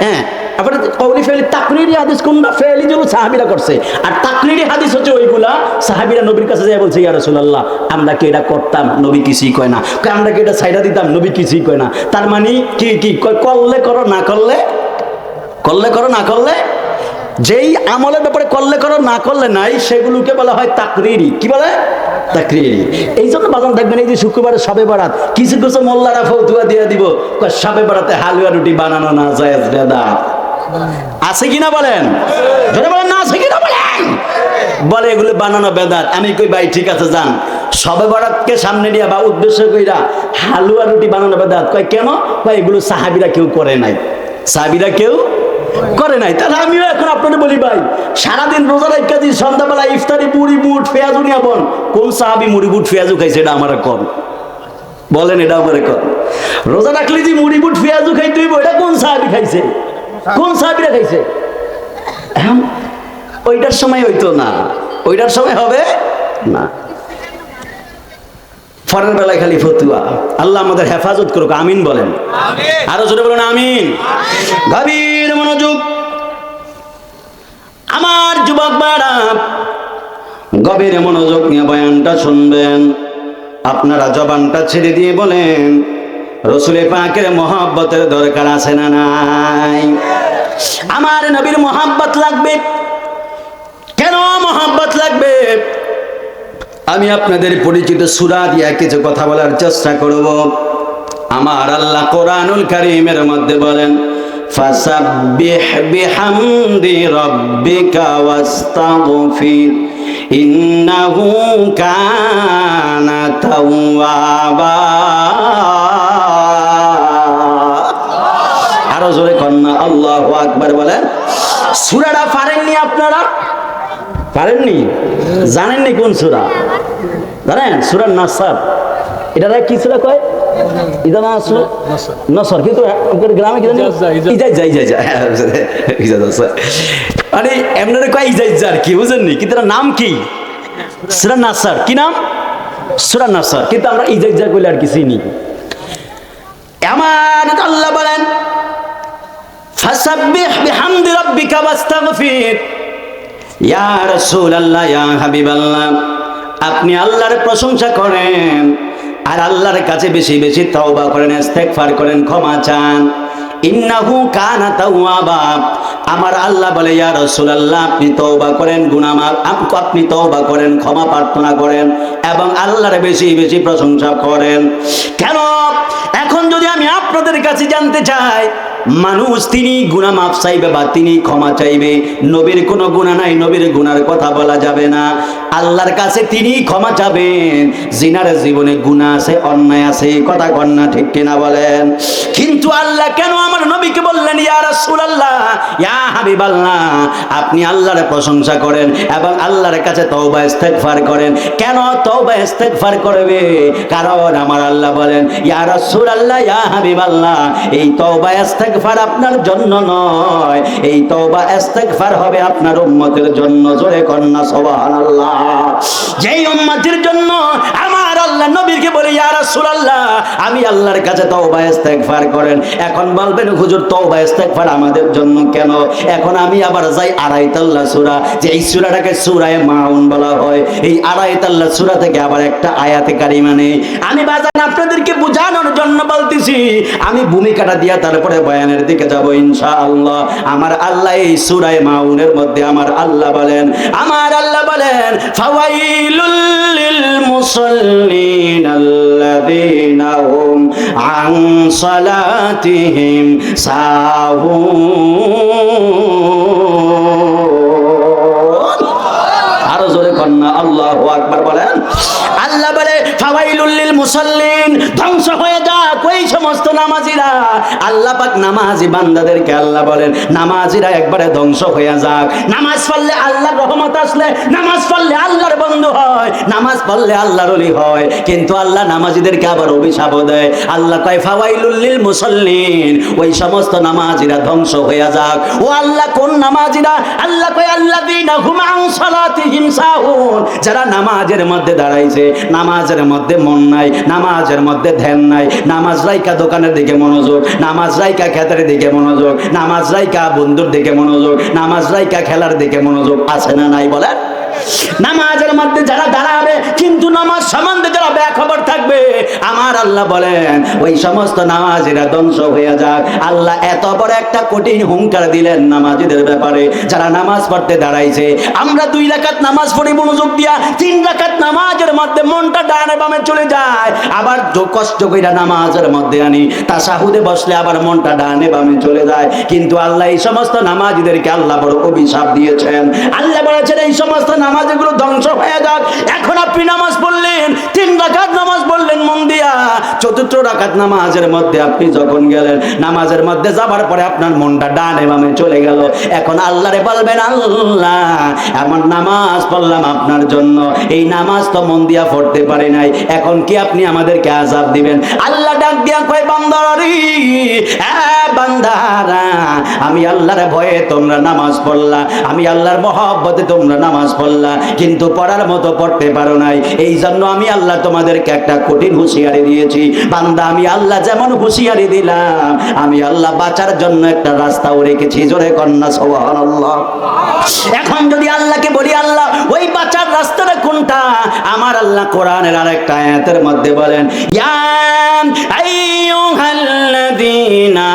হ্যাঁ আবার কাউলি ফিআলি তাকরিরি হাদিস কোনটা? ফিআলি যেগুলো সাহাবীরা করছে। আর তাকরিরি হাদিস হচ্ছে ওইগুলা সাহাবীরা নবীর কাছে যায় বলছে ইয়া রাসূলুল্লাহ আমরা কি এটা করতাম, নবী কিছুই কয় না, আমরা কি এটা ছাইড়া দিতাম, নবী কিছুই কয় না। তার মানে কি কি করলে করো, না করলে করলে করো, না করলে যেই আমলের ব্যাপারে করলে করো, না করলে নাই, সেগুলোকে বলা হয় তাকরিরি। কি বলে? তাকরিরি। এই জন্য বাজান দেখবেন এই যে শুক্রবারে শবে বরাত কিছু কিছু মোল্লারা ফতুয়া দিয়ে দিব শবে বরাতে হালুয়া রুটি বানানো না জায়েজ বেদাত। আছে কিনা বলেন? যদি বলেন না আছে কিনা বলেন? বলে এগুলো বানানো বেদাত। আমি কই ভাই ঠিক আছে যান, শবে বরাতকে সামনে নিয়ে বা উদ্দেশ্য কইরা হালুয়া রুটি বানানো বেদাত। কয় কেন? কয় এগুলো সাহাবীরা কেউ করে নাই, সাহাবীরা কেউ করে নাই। তাহলে আমিও এখন আপনাদের বলি ভাই, সারাদিন রোজা রাখা দিই, সন্ধ্যাবেলা ইফতারি মুড়ি বুট পেঁয়াজু নিয়ে বন, কোন সাহাবী মুড়ি বুট পেঁয়াজু খাইছে? এটা আমার কর বলেন, এটা আমার কর। রোজা রাখলে যে মুড়ি বুট পেঁয়াজু খাই তুই, এটা কোন সাহাবী খাইছে? কোন সাহাবীরা খাইছে? ওইটার সময় হইতো না, ওইটার সময় হবে না। ফরের বেলায় খালি ফতুয়া। আল্লাহ আমাদের হেফাজত করুক, আমিন বলেন। আরো জোরে বলেন আমিন। গভীর মনোযোগ আমার যুবক ভাইরা, গভীর মনোযোগ নিয়ে বয়ানটা শুনবেন। আপনারা জবানটা ছেড়ে দিয়ে বলেন রাসূলে পাকের মহব্বতের দরকার আছে না নাই? আমার নবীর মহব্বত লাগবে। কেন মহব্বত লাগবে? আমি আপনাদের পরিচিত সূরা দিয়ে কিছু কথা বলার চেষ্টা করব। আমার আল্লাহ কোরআনুল কারীমের মধ্যে বলেন ফাসাব্বিহ বিহামদি রাব্বিকা ওয়াস্তাগফির ইন্নাহু কানা তাওয়াবা। আরো জোরে কন্না আল্লাহু আকবার বলেন। সূরাটা পারেননি আপনারা? পারেননি? জানেননি কোন সূরা? জানেন সূরা নাসর, এটা কি সূরা কয়? ইদা নাসর, নাসর কিন্তু আপনাদের গ্রামে কি জানেন? ইজাজা মানে এমনারে কয় ইজাজা আর কি বুঝেননি, কিন্তু এর নাম কি? সূরা নাসর। কি নাম? সূরা নাসর, কিন্তু আমরা ইজাজা কইলে আর কি চিনি। আমার আল্লাহ বলেন ফাসাব্বিহ বিহামদি রাব্বিকা ওয়াস্তাগফির। ইয়া রাসূলুল্লাহ, ইয়া হাবিবাল্লাহ, আপনি আল্লাহর প্রশংসা করেন আর আল্লাহর কাছে বেশি বেশি তওবা করেন, ইস্তেগফার করেন, ক্ষমা চান। ইন্নাহু কানা তাওয়াবা। আমার আল্লাহ বলে ইয়া রাসূলুল্লাহ, আপনি তওবা করেন, গুনাহ মাফ, আপনি তওবা করেন, ক্ষমা প্রার্থনা করেন এবং আল্লাহর বেশি বেশি প্রশংসা করেন। কেন? এখন যদি আমি আপনাদের কাছে জানতে চাই, মানুষ তিনি গুনাহ মাফ চাইবে বা তিনি ক্ষমা চাইবে, নবীর কোনো গুনাহ নাই, নবীর গুনার কথা বলা যাবে না। আল্লাহর কাছে তিনি ক্ষমা চাবেন। জিনার জীবনে গুনাহ আছে, অন্যায় আছে, কথা কন্যা ঠিক কিনা বলেন? কিন্তু আল্লাহ কেন আমার নবীকে বললেন ইয়া রাসূলুল্লাহ, ইয়া হাবিবাল্লাহ, আপনি আল্লাহর প্রশংসা করেন এবং আল্লাহর কাছে তওবা ইস্তেগফার করেন? কেন তওবা ইস্তেগফার করবে? কারণ আমার আল্লাহ বলেন ইয়া রাসূলুল্লাহ, ইয়া হাবিবাল্লাহ, এই তওবা ইস্তেগফার আপনার জন্য নয়, এই তওবা ইস্তেগফার হবে আপনার উম্মতের জন্য। জোরে কন্যা সুবহানাল্লাহ। যেই উম্মতের জন্য আমার আল্লাহ নবীকে বলে ইয়া রাসূলুল্লাহ, আমি আল্লাহর কাছে তওবা ইস্তেগফার করেন। এখন বলবেন হুজুর তওবা ইস্তেগফার আমাদের জন্য কেন? এখন আমি আবার যাই আড়াইতাল্লাহ সূরা, যে এই সূরাটাকে সূরায়ে মাউন বলা হয়, এই আড়াইতাল্লাহ সূরা থেকে আবার একটা আয়াতে কারিমা নেই। আমি বাজান আপনাদেরকে বোঝানোর জন্য বলতেছি, আমি ভূমিকাটা দিয়া তারপরে বয়ানের দিকে যাব ইনশাআল্লাহ। আমার আল্লাহ এই সূরায়ে মাউনের মধ্যে আমার আল্লাহ বলেন, ফাওয়াইলুল লিল মুসাল্লিন আল্লাযীনা হুম আন সালাতিহিম সাহুন। আরো জোরে কন্যা আল্লাহু আকবার বলেন। আল্লাহ বলে ফাওয়াইলুল লিল মুসাল্লিন, ধ্বংস হয়ে যাক ওই সমস্ত নামাজিরা। আল্লাহ পাক নামাজি বান্দাদেরকে আল্লাহ বলেন নামাজিরা একবারে ধ্বংস হয়ে যাক। নামাজ পড়লে আল্লাহর রহমত আসলে, নামাজ পড়লে আল্লাহর বন্ধু হয়, নামাজ পড়লে আল্লাহর ওলি হয়। কিন্তু আল্লাহ নামাজিদেরকে আবার অভিশাপ দেয়। আল্লাহ কয় ফাওয়াইলুল লিল মুসাল্লিন, ওই সমস্ত নামাজিরা ধ্বংস হয়ে যাক। ও আল্লাহ কোন নামাজিরা? আল্লাহ কয় আল্লাযীনা হুম আন সালাতিহিম সাহুন, যারা নামাজের মধ্যে দাঁড়াইছে, নামাজের মধ্যে মন নাই, নামাজের মধ্যে ধ্যান নাই, নামাজ রাইকা দোকানের দিকে মনোযোগ, নামাজ রাইকা খেতের দিকে মনোযোগ, নামাজ রাইকা বন্ধুর দিকে মনোযোগ, নামাজ রাইকা খেলার দিকে মনোযোগ, আছে না নাই বলেন? নামাজের মধ্যে যারা দাঁড়াবে কিন্তু নামাজ সম্বন্ধে যারা বেখবর থাকবে, আমার আল্লাহ বলেন ওই সমস্ত নামাজিরা ধ্বংস হয়ে যাক। আল্লাহ এত বড় একটা কঠিন হুঙ্কার দিলেন নামাজিদের ব্যাপারে, যারা নামাজ পড়তে দাঁড়াইছে। আমরা 2 রাকাত নামাজ পড়ি মনোযোগ দিয়া, 3 রাকাত নামাজের মধ্যে মনটা ডানে বামে চলে যায়, আবার কষ্ট কইরা নামাজের মধ্যে আনি, তাশাহুদে বসলে আবার মনটা ডানে বামে চলে যায়। কিন্তু আল্লাহ এই সমস্ত নামাজিদেরকে আল্লাহ বড় অভিশাপ দিয়েছেন। আল্লাহ বলেছেন এই সমস্ত নামাজগুলো ধ্বংস হয়ে যাক। এখন আপনি নামাজ পড়লেন, 3 রাকাত নামাজ পড়লেন মন দিয়া, 4th রাকাত নামাজের মধ্যে আপনি যখন গেলেন, নামাজের মধ্যে যাবার পরে আপনার মনটা ডানে বামে চলে গেল। এখন আল্লাহরে বলবেন আল্লাহ এমন নামাজ পড়লাম আপনার জন্য, এই নামাজ তো মন দিয়া পড়তে পারি নাই, এখন কি আপনি আমাদেরকে আযাব দিবেন? আল্লাহ ডাক দিয়া কয় বান্দারি, বান্দারা, আমি আল্লাহর ভয়ে তোমরা নামাজ পড়লা, আমি আল্লাহর মহব্বতে তোমরা নামাজ পড়লা, কিন্তু পড়ার মতো পড়তে পারো নাই। এই জন্য আমি আল্লাহ তোমাদেরকে একটা কঠিন হুঁশিয়ারি দিয়েছি। বান্দা আমি আল্লাহ যেমন হুঁশিয়ারি দিলাম, আমি আল্লাহ বাঁচার জন্য একটা রাস্তাও রেখেছি। জোরে কন্যা সুবহানাল্লাহ। এখন যদি আল্লাহকে বলি আল্লাহ ওই বাঁচার রাস্তাটা কোনটা? আমার আল্লাহ কোরআনের আরেকটা আয়াতের মধ্যে বলেন ইয়া আইয়ুহাল্লাযীনা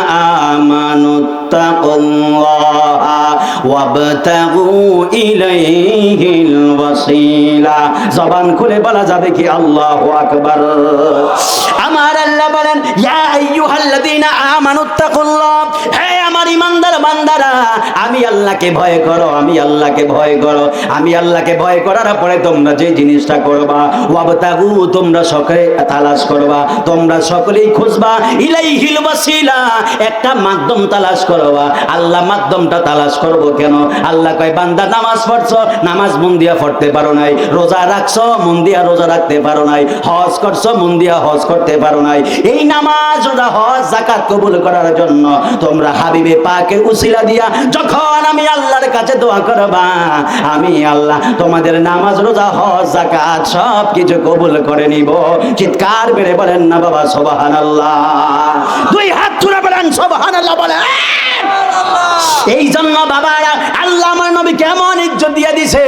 আমানুত্তাকুল্লাহা ওয়াবতাগু ইলাইহিল ওয়াসিলা। জবান খুলে বলা যাবে কি আল্লাহু আকবার? আমার আল্লাহ বলেন ইয়া আইয়ুহাল্লাযীনা আমানুত্তাকুল্লাহ, হে আমার ঈমানদার বান্দারা, আমি আল্লাহকে ভয় করো, আমি আল্লাহকে ভয় করো। আমি আল্লাহকে ভয় করার পরে তোমরা যে জিনিসটা করবা, ওয়াবতাগু, তোমরা সকলে তালাশ করবা, তোমরা সকলেই খুঁজবা, ইলাইহিল ওয়াসিলা, একটা মাধ্যম তালাশ করবা। আল্লাহ মাধ্যমটা তালাশ করবো কেন? আল্লাহ কয়, বান্দা নামাজ পড়ছো, নামাজ মন দিয়া পড়তে পারো নাই, রোজা রাখছো, মন দিয়া রোজা রাখতে পারো নাই, হজ করছো, মন দিয়া হজ করতে পারো নাই। এই নামাজ, রোজা, হজ, যাকাত কবুল করার জন্য তোমরা হাবিবে পাকের উসিলা দিয়া যখন আমি আল্লাহর কাছে দোয়া করবা, আমি আল্লাহ তোমাদের নামাজ, রোজা, হজ, যাকাত সব কিছু কবুল করে নিব। চিৎকার মেরে বলেন না বাবা সুবহানাল্লাহ? দুই হাত তুলে বলেন সুবহানাল্লাহ বলেন। এই জন্য বাবারা, আল্লাহ আমার নবী কেমন ইজ্জত দিয়ে দিছে।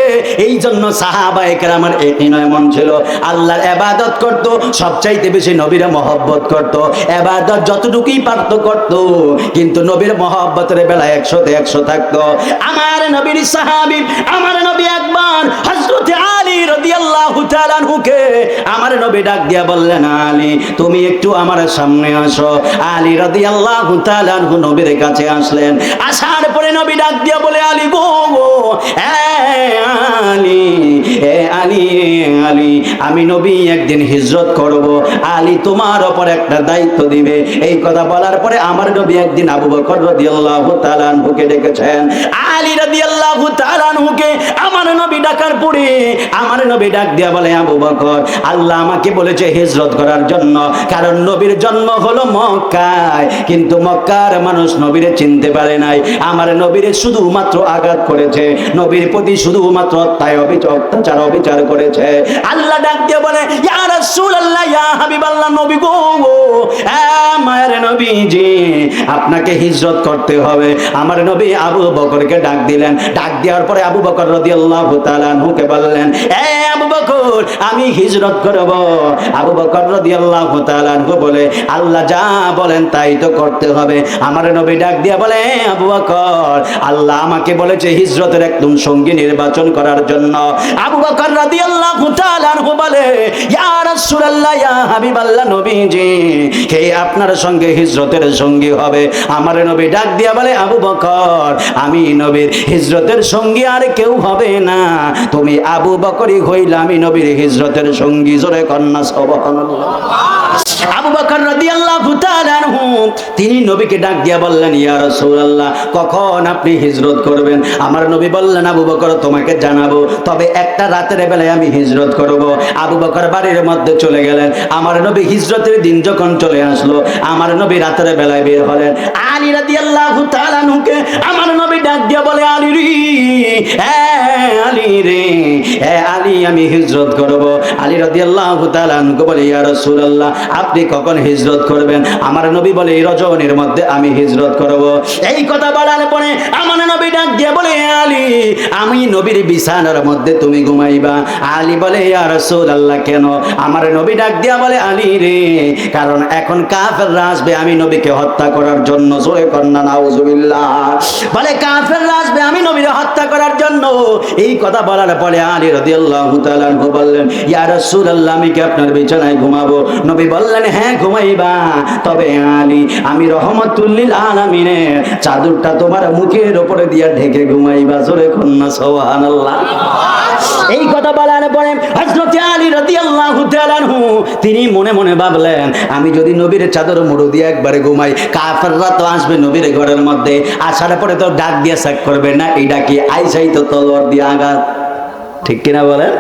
এই জন্য সাহাবায়ে কেরামের একই নয় মন ছিল, আল্লাহর ইবাদত করত, সবচাইতে বেশি নবীর মহব্বত করত, ইবাদত যতটুকুই পারত করত, কিন্তু নবীর মহব্বতের বেলায় 100তে 100 থাকতো। আমার নবীর সাহাবী, আমার নবী একবার হযরত আলী রাদিয়াল্লাহু তাআলা আনহুকে আমার নবী ডাক দিয়া বললেন, আলী তুমি একটু আমার সামনে আসো। আলী রাদিয়াল্লাহু তাআলা আনহু নবীর কাছে আসলেন। আসার পরে নবী ডাক দিয়া বলে, আলী গো, আলী, আলী, আলী, আমি নবী একদিন হিজরত করব, আলী তোমার উপর একটা দায়িত্ব দিবে। এই কথা বলার পরে আমার নবী একদিন আবু বকর রাদিয়াল্লাহু তাআলা আনহুকে ডেকেছেন। আলী রাদিয়াল্লাহু তাআলা আনহুকে আমার নবী ডাকার পরে আমার নবী ডাক দিয়া বলে, আবু বকর, আল্লাহ আমাকে বলেছে হিজরত করার জন্য, কারণ নবীর জন্ম হলো মক্কায়, কিন্তু মক্কার মানুষ নবীরে চিনতে পারে নাই। আমার নবীরে শুধুমাত্র আঘাত করেছে, নবীর প্রতি শুধুমাত্র অত্যাচার অবিচার করেছে। আল্লাহ ডাক দিয়ে বলে, ইয়া রাসূলুল্লাহ, ইয়া হাবিবাল্লাহ, নবী গো, মায়ের নবীজি, আপনাকে হিজরত করতে হবে। আমার নবী আবু বকরকে ডাক দিলেন। ডাক দেওয়ার পরে আবু বকর রাদিয়াল্লাহু তাআলা আনহুকে বললেন, এ আবু বকর, আমি হিজরত করব। আবু বকর রাদিয়াল্লাহু তাআলা আনহু বলে, আল্লাহ যা বলেন তাই তো করতে হবে। আমার নবী ডাক দিয়া বলে, আবু বকর, আল্লাহ আমাকে বলেছে হিজরতের একদম সঙ্গী নির্বাচন করার জন্য। আবু বকর রাদিয়াল্লাহু তাআলা আনহু বলে, ইয়া রাসূলুল্লাহ, ইয়া হাবিবাল্লাহ, নবীজি, কে আপনার সঙ্গে হিজরতের সঙ্গী হবে? আমার নবী ডাক দিয়া বলে, আবু বকর, আমি নবীর হিজরতের সঙ্গী আর কেউ হবে না, তুমি আবু বকরই হইলে আমি নবীর হিজরতের সঙ্গী। জোরে কন্যা সুবহানাল্লাহ। আবু বকর রাদিয়াল্লাহু তাআলা আনহু তিনি নবীকে ডাক দিয়া বললেন, ইয়া রাসূলুল্লাহ, কখন আপনি হিজরত করবেন? আমার নবী বললেন, আবু বকর, তোমাকে জানাবো, তবে একটা রাতের বেলায় আমি হিজরত করব। আবু বকর বাড়ির মধ্যে চলে গেলেন। আমার নবী হিজরতের দিন যখন চলে আসলো, আমার নবী রাতের বেলায় বের হলেন। আলী রাদিয়াল্লাহু তাআলা আনহুকে আমার নবী ডাক দিয়া বলে, আলী রে, আলী রে, আলী, আমি হিজরত করব। আলী রাদিয়াল্লাহু তাআলা আনহু বলে, ইয়া রাসূলুল্লাহ, আপনি কখন হিজরত করবেন? আমার নবী বলে, এই রজনীর মধ্যে আমি হিজরত করব। এই কথা বলার পরে আমার নবী ডাক দিয়ে বলে, আলী, আমি নবীর বিছানার মধ্যে তুমি ঘুমাইবা। আলী বলে, ইয়া রাসূলুল্লাহ, কেন? আমার নবী ডাক দিয়া বলে, আলী রে, কারণ এখন কাফেররা আসবে আমি নবীকে হত্যা করার জন্য। জোরে কন্না নাউজুবিল্লাহ। বলে, কাফেররা আসবে আমি নবীকে হত্যা করার জন্য। এই কথা বলার পরে আলী রাদিয়াল্লাহু তাআলা আনহু বললেন, ইয়া রাসূলুল্লাহ, আমি কি আপনার বিছানায় ঘুমাবো? নবী বললেন, হ্যাঁ ঘুমাইবা, তবে আলী, আমি রহমাতুল লিল আলামিনের চাদরটা তোমার মুখের উপরে দিয়া ঢেকে ঘুমাইবা। জোরে কন্না সুবহানাল্লাহ। এই কথা বলার পরে হযরত আলী রাদিয়াল্লাহু তাআলা আনহু তিনি মনে মনে ভাবলেন, আমি যদি নবীর চাদর মুড়ো দিয়ে একবারে ঘুমাই, কাফেররা তো আসবে নবীর ঘরের মধ্যে, আসার পরে তো ডাক দিয়ে চেক করবে না, এইটা কি আইসাই তো তলোয়ার দিয়ে আঘাত। ঠিক কিনা বলেন?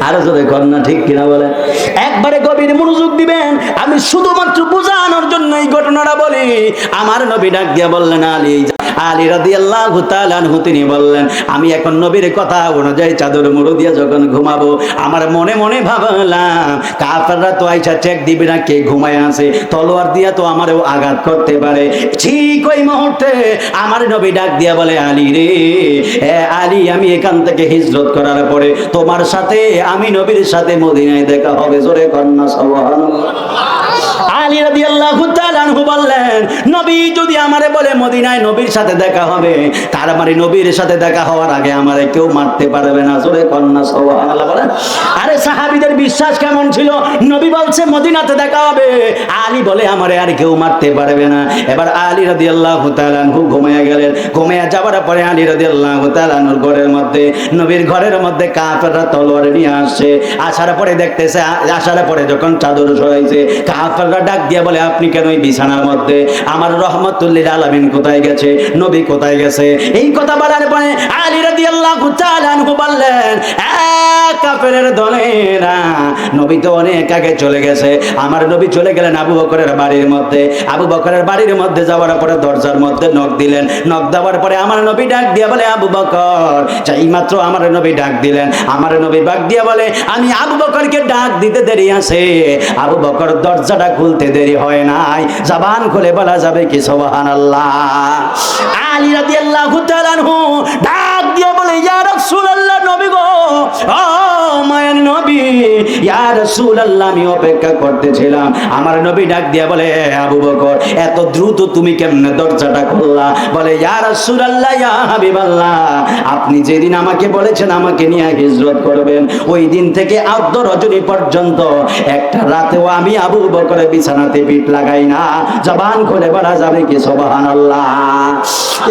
আরো জোরে কন্যা, ঠিক কিনা বলেন? একবারে গভীর মনোযোগ দিবেন। আমি শুধুমাত্র বোঝানোর জন্য এই ঘটনাটা বলি। আমার নবী ডাক দিয়া বললেন, আলী, আলী রাদিয়াল্লাহু তাআলা আনহু তিনি বললেন, আমি এখন নবীর কথা অনুযায়ী চাদর মুড়ো দিয়ে যখন ঘুমাবো, আমার মনে মনে ভাবলাম কাফেররা তো আইসা চেক দিবে না কে ঘুমায় আছে, তলোয়ার দিয়া তো আমারও আঘাত করতে পারে। ঠিক ওই মুহূর্তে আমার নবী ডাক দিয়া বলে, আলী রে, আলী, আমি এখান থেকে হিজরত করার পরে তোমার সাথে আমি নবীর সাথে মদিনায় দেখা হবে। জোরে কন্যা সুবহানাল্লাহ। আলী রাদিয়াল্লাহু তাআলা আনহু বললেন, নবী যদি আমারে বলে মদিনায় নবীর সাথে দেখা হবে, তার মানে নবীর সাথে দেখা হওয়ার আগে আমারে কেউ মারতে পারবে না। জোরে কন্যা সুবহানাল্লাহ বলেন। আরে সাহাবীদের বিশ্বাস কেমন ছিল, নবী বলছে মদিনাতে দেখা হবে, আলী বলে আমারে আর কেউ মারতে পারবে না। এবার আলী রাদিয়াল্লাহু তাআলা আনহু ঘুমিয়ে গেলেন। ঘুমিয়ে যাওয়ার পরে আলী রাদিয়াল্লাহু তাআলা আনহুর ঘরের মধ্যে, নবীর ঘরের মধ্যে কাফেররা তলোয়ার নিয়ে আসছে। আসার পরে দেখতেছে, আসার পরে যখন চাদর সরাইছে, কাফেররা ডাক দিয়ে বলে, আপনি কেন এই বিছানার মধ্যে? আমার রহমাতুল লিল আলামিন কোথায় গেছে, নবী কোথায় গেছে? এই কথা বলার পরে আলী রাদিয়াল্লাহু তাআলা আনহু বললেন, কাফেরের দলেরা, নবী তো অনেক আগে চলে গেছে। আমার নবী চলে গেলেন আবু বকরের বাড়ির মধ্যে। আবু বকরের বাড়ির মধ্যে যাওয়ার পরে দরজার মধ্যে নক দিলেন। নক দেওয়ার পরে আমার নবী ডাক দিয়ে বলে, আবু বকর। যাই মাত্র আমার নবী ডাক দিলেন, আমার নবী ডাক দিয়ে বলে, আমি আবু বকরকে ডাক দিতে দেরি আছে। আবু বকর দরজাটা খুলতে দেরি হয় নাই। জবান খুলে বলা যাবে কি সুবহানাল্লাহ? আলী রাদিয়াল্লাহু তাআলা আনহু ডাক দিয়ে বলে, ইয়া রাসূলুল্লাহ, নবী গো, ও মায়ের নবী, ইয়া রাসূলুল্লাহ, আমি অপেক্ষা করতেছিলাম। আমার নবী ডাক দিয়ে বলে, আবু বকর, এত দ্রুত তুমি কেমনে দরজাটা খুললা? বলে, ইয়া রাসূলুল্লাহ, ইয়া হাবিবাল্লাহ, আপনি যেদিন আমাকে বলেছেন আমাকে নিয়ে হিজরত করবেন, ওই দিন থেকে আদ্য রজনী পর্যন্ত একটা রাতেও আমি আবু বকরের বিছানাতে পিঠ লাগাই না। জবান খুলে বলা যাবে কি সুবহানাল্লাহ?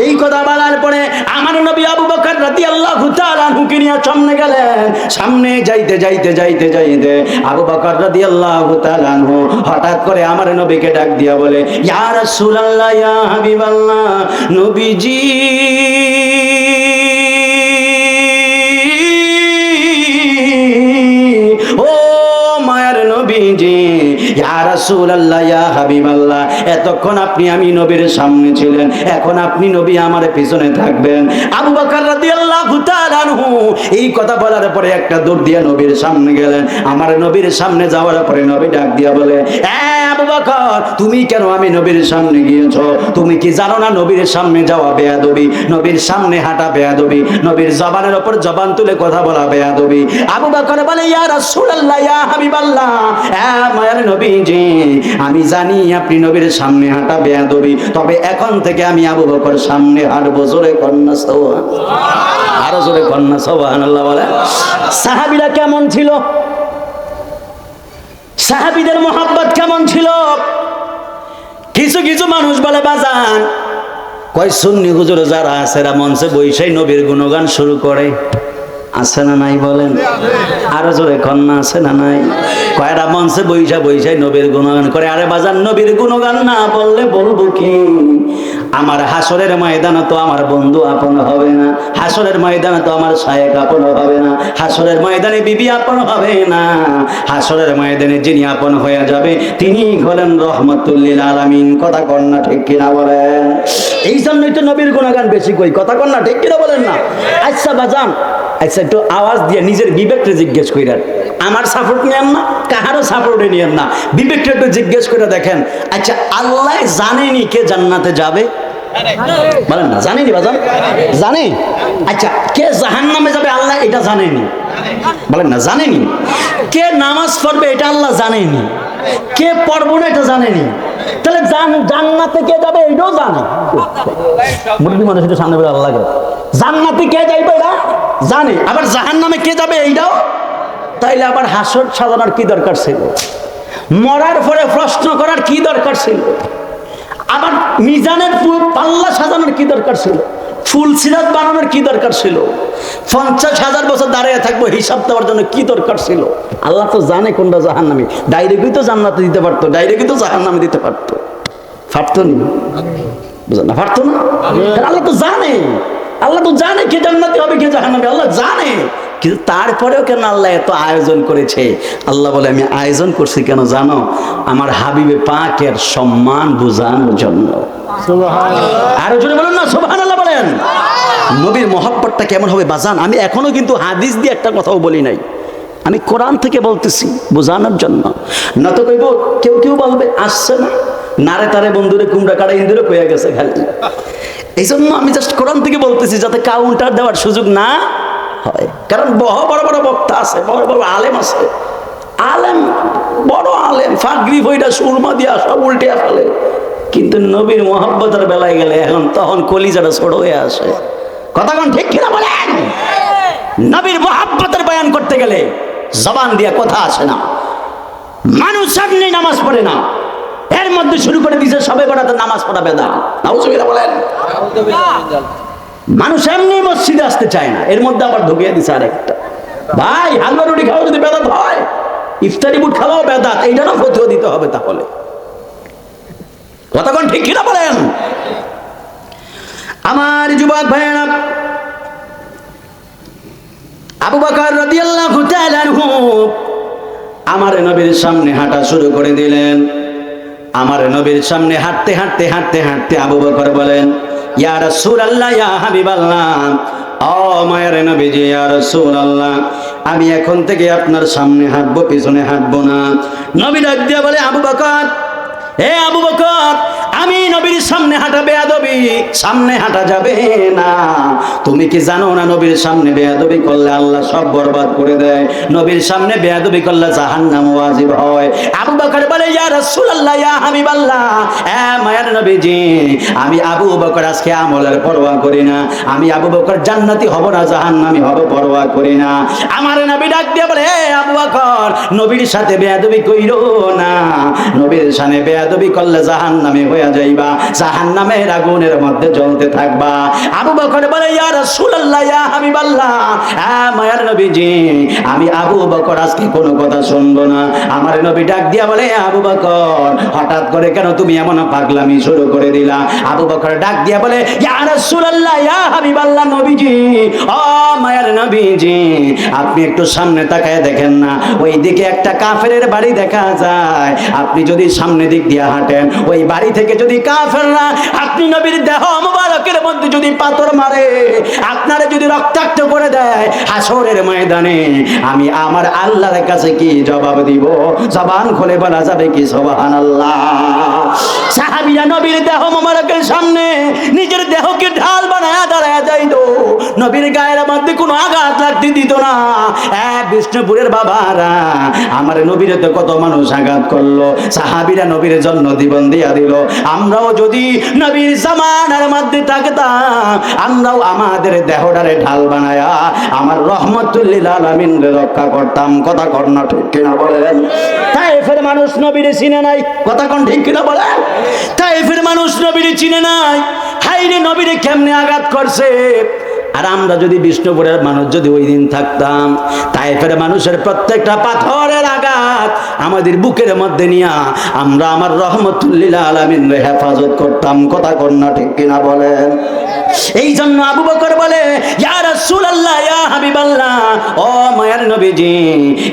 এই কথা বলার পরে আমার নবী আবু বকর রাদিয়াল্লাহু তাআলা আনহুকে নিয়ে সামনে গেলেন। সামনে যাইতে যাইতে যাইতে যাইতে আবু বকর রাদিয়াল্লাহু তাআলা আনহু হঠাৎ করে আমার নবীকে ডাক দিয়া বলে, ইয়া রাসূলুল্লাহ, ইয়া হাবিবাল্লাহ, নবীজি, ও মায়ের নবীজি, ইয়া রাসূলুল্লাহ, ইয়া হাবিবাল্লাহ, এতক্ষণ আপনি আমি নবীর সামনে ছিলেন, এখন আপনি নবী আমার পিছনে থাকবেন। আবু বকর রাদিয়াল্লাহু তাআলা আনহু এই কথা বলার পরে একটা দৌড় দিয়ে নবীর সামনে গেলেন। আমার নবীর সামনে যাওয়ার পরে নবী ডাক দিয়া বলে, আবু বকর, তুমি কেন আমি নবীর সামনে গিয়েছো? তুমি কি জানো না নবীর সামনে যাওয়া বেয়াদবি, নবীর সামনে হাঁটা বেয়াদবি, নবীর জবানের উপর জবান তুলে কথা বলা বেয়াদবি। আবু বকর বলে, ইয়া রাসূলুল্লাহ, ইয়া হাবিবাল্লাহ, মায়ের নবীজি, আমি জানি আপনি নবীর সামনে হাঁটা বেয়াদবি, তবে এখন থেকে আমি আবু বকর সামনে হাঁটবো। জোরে কন্যা সুবহানাল্লাহ, আরো জোরে কন্যা সুবহানাল্লাহ বলে। সাহাবীরা কেমন ছিল? সাহাবীদের মহব্বত কেমন ছিল? কিছু কিছু মানুষ বলে, বাজান, কয় সুন্নি হুজুর যারা আছে এরা মঞ্চে বৈশাই নবীর গুণগান শুরু করে, আছে না নাই বলেন? আরো জোরে কন্যা, আছে না নাই? কয়টা মঞ্চে বৈশাই নবীর গুণগান করে। আরে বাজান, নবীর গুণগান না বললে বলবো কি? আমার হাসরের ময়দানে তো আমার বন্ধু আপন হবে না, হাসরের ময়দানে তো আমার শায়েখ আপন হবে না, হাসরের ময়দানে বিবি আপন হবে না, হাসরের ময়দানে যিনি আপন হয়ে যাবে তিনি হলেন রহমাতুল লিল আলামিন। কথা কন্যা ঠিক কিনা বলেন? এই জন্যই তো নবীর গুণগান বেশি কই। কথা কন্যা ঠিক কিনা বলেন না? আচ্ছা বাজান, আচ্ছা একটু আওয়াজ দিয়ে নিজের বিবেককে জিজ্ঞেস করেন। আমার সাপোর্ট নিয়েন না, কাহারও সাপোর্টে নিয়েন না, বিবেককে একটু জিজ্ঞেস করে দেখেন। আচ্ছা, আল্লাহ জানেনি কে জান্নাতে যাবে? বলেন না, জানেনি বাজান? জানে। আচ্ছা, কে জাহান্নামে যাবে আল্লাহ এটা জানেনি? বলেন না, জানেনি। কে নামাজ পড়বে এটা আল্লাহ জানেনি, কে পড়বো না এটা জানেনি। তাহলে জান্নাতে কে যাবে এটাও জানে। মুরগি মানুষ একটু সামনে বেড়ে আল্লাহ জান্নাতে কে যাইবে এটা জানে, আবার জাহান্নামে কে যাবে এইটাও। তাইলে আবার হাসর সাজানোর কি দরকার ছিল? মরার পরে প্রশ্ন করার কি দরকার ছিল? আবার মিজানের পাল্লা সাজানোর কি দরকার ছিল? ফুল সিরাত বানানোর কি দরকার ছিল? 50,000 বছর দাঁড়িয়ে থাকবো হিসাব দেওয়ার জন্য কি দরকার ছিল? আল্লাহ তো জানে কোনটা জাহান্নামী। ডাইরেক্টই তো জান্নাতে দিতে পারতো, ডাইরেক্টই তো জাহান্নামে দিতে পারতো। পারতো না? বুঝলেন না? পারতো না? আল্লাহ তো জানে, আল্লাহ তো জানে কে জান্নাতি হবে কে জাহান্নামী, আল্লাহ জানে। কিন্তু তারপরেও কেন আল্লাহ এত আয়োজন করেছে? আল্লাহ বলে, আমি আয়োজন করছি কেন জানো? আমার হাবিবে পাকের সম্মান বোঝানোর জন্য। আরো জোরে বলুন না সুবহানাল্লাহ বলেন। নবীর মহব্বতটা কেমন হবে বাজান? আমি এখনো কিন্তু হাদিস দিয়ে একটা কথাও বলি নাই, আমি কোরআন থেকে বলতেছি বোঝানোর জন্য। না তো কইব, কেউ কেউ বলবে আসছে না, নারে তারে বন্ধুরে কুমড়া কাটা ইন্দুরে কইয়া গেছে খালি। এই জন্য আমি জাস্ট কোরআন থেকে বলতেছি যাতে কাউন্টার দেওয়ার সুযোগ না হয়। কারণ বড় বড় বক্তা আছে, বড় বড় আলেম আছে, আলেম বড় আলেম ফাগরি বইটা সুরমা দিয়া সব উল্টে ফেলে। কিন্তু নবীর মহব্বতের বেলায় গেলে এখন তখন কলিজাটা ছোট হয়ে আসে। কথা কোন ঠিক কিনা বলেন? নবীর মহব্বতের বয়ান করতে গেলে জবান দিয়ে কথা আসে না। মানুষ এমনি নামাজ পড়ে না, এর মধ্যে শুরু করে দিয়েছে সবে বড়াতে নামাজ পড়া বেদাত। নাউজুবিল্লাহ বলেন। মানুষ এমনি মসজিদে আসতে চায় না, এর মধ্যে আবার ঢুকিয়ে দিছে আরেকটা। ভাই হালুয়া রুটি খাওয়া যদি বেদাত হয়, ইফতারি বুট খাওয়াও বেদাত, এইটারও ফতোয়া দিতে হবে তাহলে। কতক্ষণ ঠিক কিনা বলেন? আমার যুবক ভাইয়েরা, আবু বকর রাদিয়াল্লাহু তাআলা আনহু আমার নবীর সামনে হাঁটা শুরু করে দিলেন। আমার নবীর সামনে হাঁটতে হাঁটতে হাঁটতে হাঁটতে আবু বকর বলেন, ইয়া রাসূলুল্লাহ, ইয়া হাবিবাল্লাহ, ও মায়ের নবীজি, ইয়া রাসূলুল্লাহ, আমি এখন থেকে আপনার সামনে হাঁটবো, পিছনে হাঁটবো না। নবী ডাক দিয়ে বলে, আবু বকর, হে আবু বকর, আমি নবীর সামনে হাঁটা বেয়াদবি, সামনে হাঁটা যাবে না। তুমি কি জানো না নবীর সামনে বেয়াদবি করলে আল্লাহ সব বরবাদ করে দেয়, নবীর সামনে বেয়াদবি করলে জাহান্নাম ওয়াজিব হয়। আবু বকর বলে, ইয়া রাসূলুল্লাহ, ইয়া হাবিবাল্লাহ, এ মায়ের নবীজি, আমি আবু বকর আজকে আমলের পরোয়া করি না, আমি আবু বকর জান্নাতি হব না জাহান্নামী হব পরোয়া করি না। আমার নবী ডাক দিয়ে বলে, হে আবু বকর, নবীর সাথে বেয়াদবি কইরো না, নবীর সামনে বেয়াদবি করলে জাহান্নামী হয়ে যাইবা, জাহান্নামের আগুনের মধ্যে জ্বলতে থাকবা। আবু বকর বলে, ইয়া রাসূলুল্লাহ, ইয়া হাবিবাল্লাহ, মায়ার নবীজি, আমি আবু বকর আজকে কোনো কথা শুনবো না। আমার নবী ডাক দিয়া বলে, আবু বকর, হঠাৎ করে কেন তুমি এমন পাগলামি শুরু করে দিলা? আবু বকর ডাক দিয়া বলে, ইয়া রাসূলুল্লাহ, ইয়া হাবিবাল্লাহ, নবীজি, ও মায়ার নবীজি, আপনি একটু সামনে তাকায় দেখেন না, ওই দিকে একটা কাফেরের বাড়ি দেখা যায়। আপনি যদি সামনে দিক দিয়া হাঁটেন, ওই বাড়ি থেকে যদি কাফেররা আপনি নবীর দেহ মোবারকের মধ্যে যদি পাথর মারে, আপনারা যদি রক্তাক্ত করে দেয়, হাসরের ময়দানে আমি আমার আল্লাহর কাছে কি জবাব দিব? জবান খুলে বলা যাবে কি সুবহানাল্লাহ? সাহাবীরা নবীর দেহ মোবারকের সামনে নিজের দেহকে ঢাল বানায়া দাঁড়ায়া যাইতো, নবীর গায়ের মধ্যে কোনো আঘাত লাগতে দিত না। বিষ্ণুপুরের বাবারা আমার নবীর তো কত মানুষ আঘাত করলো, সাহাবীরা নবীর জন্য জীবন দিয়া দিল। আমরাও যদি নবীর জামানার মধ্যে থাকতাম, আমরাও আমাদের দেহটারে ঢাল বানায়া আমার রহমতুল লিল আলামিন রক্ষা করতাম। কথা কর না ঠিক কিনা বলেন? তাইফের মানুষ নবীর চিনে নাই। কথা কোন ঠিক কিনা বলেন? তাইফের মানুষ নবীর চিনে নাই। হাইরে নবীরে কেমনে আঘাত করছে। আর আমরা যদি বিষ্ণুপুরের মানুষ যদি ওই দিন থাকতাম, তাইফের মানুষের প্রত্যেকটা পাথরের আঘাত আমাদের বুকের মধ্যে নিয়ে আমরা আমার রহমতুল লিল আলামিন হেফাজত করতাম। কথা কর না ঠিক কিনা বলেন? এই জন্য আবু বকর বলে, ইয়া রাসূলুল্লাহ, ইয়া হাবিবাল্লাহ, ও মায়ার নবীজি,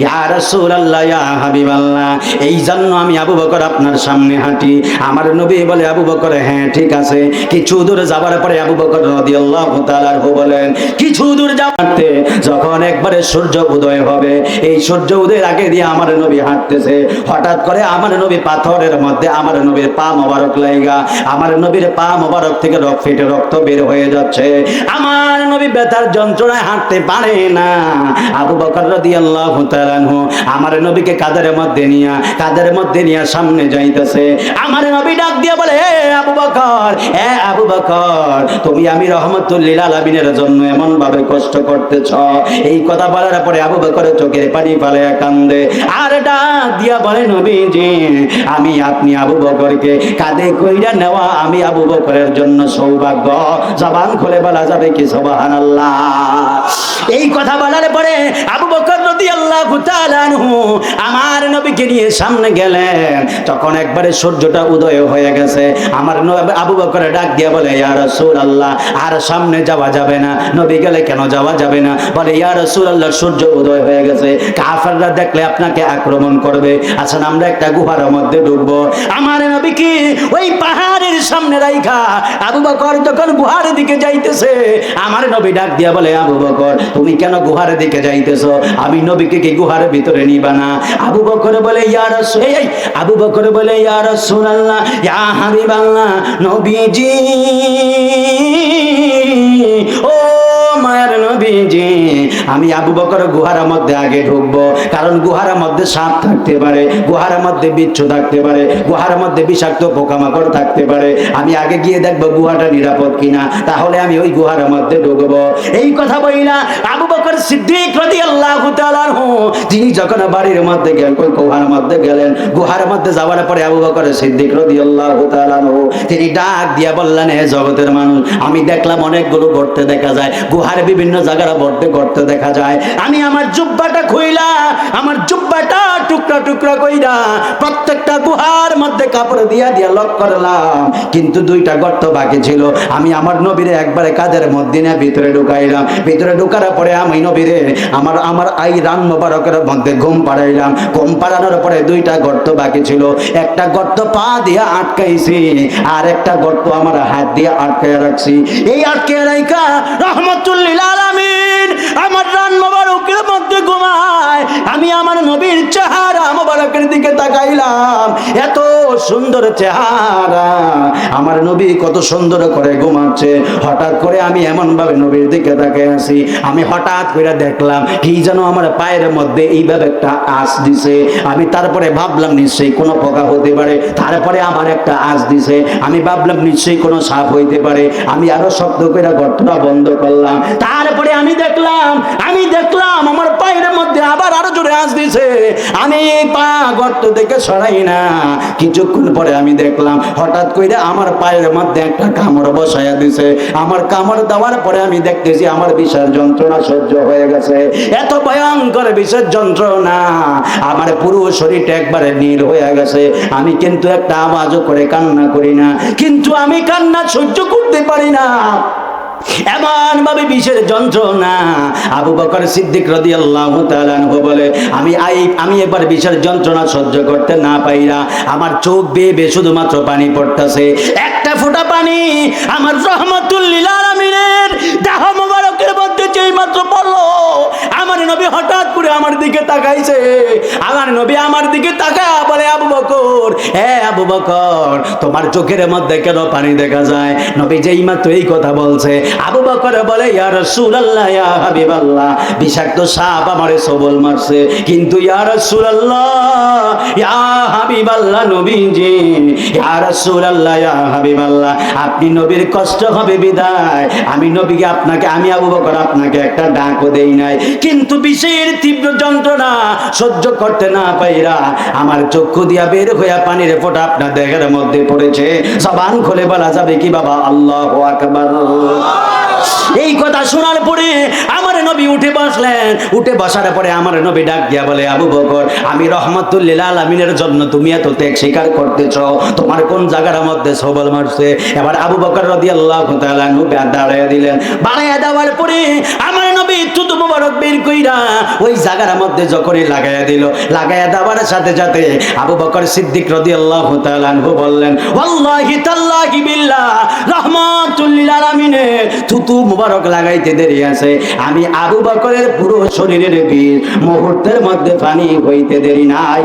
ইয়া রাসূলুল্লাহ, ইয়া হাবিবাল্লাহ, এই জন্য আমি আবু বকর আপনার সামনে হাঁটি। আমার নবী বলে, আবু বকর, হ্যাঁ ঠিক আছে। কিছু দূর যাবার পরে আবু বকর রাদিয়াল্লাহু তাআলা বলেন, কিছু দূর যাওয়াতে যখন একবারে সূর্য উদয় হবে, এই সূর্য উদয়ের আগে দিয়ে আমার নবী হাঁটতেছে, হঠাৎ করে আমার নবী পাথরের মধ্যে আমার নবীর পা মোবারক লাগা, আমার নবীর পা মোবারক থেকে রক্ত ফেটে রক্ত বের হয়ে যাচ্ছে। আমার নবী ব্যথার যন্ত্রণায় হাঁটতে পারে না। আবু বকর রাদিয়াল্লাহু তাআলা আনহু আমার নবীকে কাঁধের মধ্যে নিয়ে সামনে যাইতেছে। আমার নবী ডাক দিয়ে বলে, হে আবু বকর, হে আবু বকর, তুমি আমি রহমতুল লিল আলামিনের জন্য এমন ভাবে কষ্ট করতেছ। এই কথা বলার পরে আবু বকরের চোখের পানি ফেলে কান্দে, আর ডাক দিয়া বলে, নবীজি, আমি আপনি আবু বকরকে কাঁধে কইরা নেওয়া আমি আবু বকরের জন্য সৌভাগ্য। জবান খুলে বলা যাবে কি সুবহানাল্লাহ? এই কথা বলার পরে আবু বকর রাদিয়াল্লাহু তাআলা আনহু আমার নবীকে নিয়ে সামনে গেলেন। তখন একবারে সূর্যটা উদয় হয়ে গেছে। আমার আবু বকর ডাক দিয়া বলে, ইয়া রাসূলুল্লাহ, আর সামনে যাওয়া যাবে না। নবী গেলে, কেন যাওয়া যাবে না? বলে, ইয়া রাসূলুল্লাহ, সূর্য উদয় হয়ে গেছে, কাফেররা দেখলে আপনাকে আক্রমণ করবে। আচ্ছা, আমরা একটা গুহার মধ্যে ঢুকবো। আমার নবী কি ওই পাহাড়ের সামনে রাইখা আবু বকর যখন গুহার দিকে যাইতেছে, আমার নবী ডাক দিয়া বলে, আবু বকর, তুমি কেন গুহার দিকে যাইতেছো? আমি নবীকে কি গুহার ভিতরে নিবা না? আবু বকর বলে, ইয়া রাসূল, আবু বকর বলে, ইয়া রাসূলুল্লাহ, ইয়া হাবিবাল্লাহ, নবীজি, ও মায়ার নবী, নবীজি আমি আবু বকর গুহার মধ্যে আগে ঢুকবো, কারণ গুহার মধ্যে সাপ থাকতে পারে, গুহার মধ্যে বিচ্ছু থাকতে পারে, গুহার মধ্যে বিষাক্ত পোকামাকড় থাকতে পারে। আমি আগে গিয়ে দেখবো গুহাটা নিরাপদ কিনা, তাহলে আমি ওই গুহার মধ্যে ঢুকবো। এই কথা বলি না আবু বকর সিদ্দিক রাদিয়াল্লাহু তাআলা আনহু তিনি যখন বাড়ির মধ্যে গেলেন, ওই গুহার মধ্যে গেলেন, গুহার মধ্যে যাওয়ার পরে আবু বকর সিদ্দিক রাদিয়াল্লাহু তাআলা আনহু তিনি ডাক দিয়া বললেন, হে জগতের মানুষ, আমি দেখলাম অনেকগুলো গর্তে দেখা যায়, গুহার বিভিন্ন জায়গার মধ্যে গর্তে দেখা যায়। আমি আমার জুব্বাটা খুইলা, আমার জুব্বাটা টুকরা টুকরা কইরা প্রত্যেকটা গুহার মধ্যে কাপড় দিয়া দিয়া লক করলাম, কিন্তু দুইটা গর্ত বাকি ছিল। আমি আমার নবীরে একবারে কাদের মধ্যে নিয়ে ভিতরে ঢুকাইলাম, ভিতরে ঢুকার পরে আমি নবীরে আমার আমার আই রান মোবারকের মধ্যে ঘুম পাড়াইলাম। ঘুম পাড়ানোর পরে দুইটা গর্ত বাকি ছিল, একটা গর্ত পা দিয়া আটকাইছি, আর একটা গর্ত আমার হাত দিয়ে আটকায় রাখছি। এই আটকায় রাখা রহমতুল লিল আলামিন আমার রান মোবারকের মধ্যে ঘুমায়। আমি আমার নবীর চেহারা মোবারকের দিকে তাকাইলাম, এত সুন্দর চেহারা, আমার নবী কত সুন্দর করে ঘুমাচ্ছে। হঠাৎ করে আমি এমন ভাবে নবীর দিকে তাকিয়ে আছি, আমি হঠাৎ করে দেখলাম কি যেন আমার পায়ের মধ্যে এইভাবে একটা আঁচ দিছে। আমি তারপরে ভাবলাম নিশ্চয়ই কোনো পোকা হতে পারে, তারপরে আমার একটা আঁচ দিছে, আমি ভাবলাম নিশ্চয়ই কোনো সাপ হইতে পারে। আমি আরো শক্ত করে গর্তটা বন্ধ করলাম, তারপরে আমি দেখলাম আমার পায়ের মধ্যে আবার আরো জোরে আঁচ দিছে। আমি পা গর্ত থেকে সরাই না, কিছুক্ষণ পরে আমি দেখলাম হঠাৎ করে আমার পায়ের মধ্যে একটা কামড় বসাইয়া দিছে। আমার কামড় দেওয়ার পরে আমি দেখতেছি আমার বিশাল যন্ত্রণা সহ্য হয়ে গেছে। এত ভয়ঙ্কর বিশেষ যন্ত্রণা, আমার পুরো শরীরটা একবারে নীল হয়ে গেছে। আমি কিন্তু একটা আওয়াজও করে কান্না করি না, কিন্তু আমি কান্না সহ্য করতে পারি না, এমন ভাবে বিষের যন্ত্রণা। আবু বকর সিদ্দিক রাদিয়াল্লাহু তাআলা আনহু বলে, আমি এবার বিষের যন্ত্রণা সহ্য করতে না পাইরা আমার চোখ বেয়ে বেয়ে শুধুমাত্র পানি পড়তেছে, একটা ফোঁটা পানি আমার রহমতুল লিল আলামিনের দেহ মোবারকের মধ্যে যেই মাত্র পড়লো, আমার নবী হঠাৎ করে আমার দিকে তাকাইছে। আমার নবী আমার দিকে তাকায় বলে, আবু বকর, হে আবু বকর, তোমার চোখের মধ্যে কেন পানি দেখা যায়? নবী যেই মাত্র এই কথা বলছে, আবু বকর বলে, ইয়া রাসূলুল্লাহ, ইয়া হাবিবাল্লাহ, বিষাক্ত সাপ আমারে সবল মারছে, কিন্তু ইয়া রাসূলুল্লাহ, ইয়া হাবিবাল্লাহ, নবীজি, ইয়া রাসূলুল্লাহ, ইয়া হাবিবাল্লাহ, আপনি নবীর কষ্ট হবে বিদায় আমি নবীকে আমি আবু বকর আপনাকে একটা ডাকও দেই নাই, কিন্তু বিষের তীব্র যন্ত্রণা সহ্য করতে না পাইরা আমার চক্ষু দিয়া বের হইয়া পানির ফোঁটা আপনার দেহের মধ্যে পড়েছে। জবান খুলে বলা যাবে কি বাবা আল্লাহু আকবার? এই কথা শোনার পরে আমার নবী উঠে বসলেন। উঠে বসার পরে আমার নবী ডাক দিয়া বলে, আবু বকর, আমি রহমতুল লিল আলামিনের জন্য তুমি এত ত্যাগ স্বীকার করতেছ, তোমার কোন জায়গার মধ্যে সবল মারছে? এবার আবু বকর রাদিয়াল্লাহু তাআলা আনহু দাঁড়াইয়া দিলেন। বাড়াইয়া দেওয়ার পরে আমার নবী থুতু মোবারক বের কইরা ওই জায়গার মধ্যে যখনই লাগাইয়া দিল, লাগাইয়া দেওয়ার সাথে সাথে আবু বকর সিদ্দিক রাদিয়াল্লাহু তাআলা আনহু বললেন, ওয়াল্লাহি তাল্লাহি বিল্লাহ, রহমাতুল লিল আলামিনের থুতু মোবারক লাগাইতে দেরি আছে, আমি আবু বকরের পুরো শরীরের বীজ মুহূর্তের মধ্যে পানি হইতে দেরি নাই।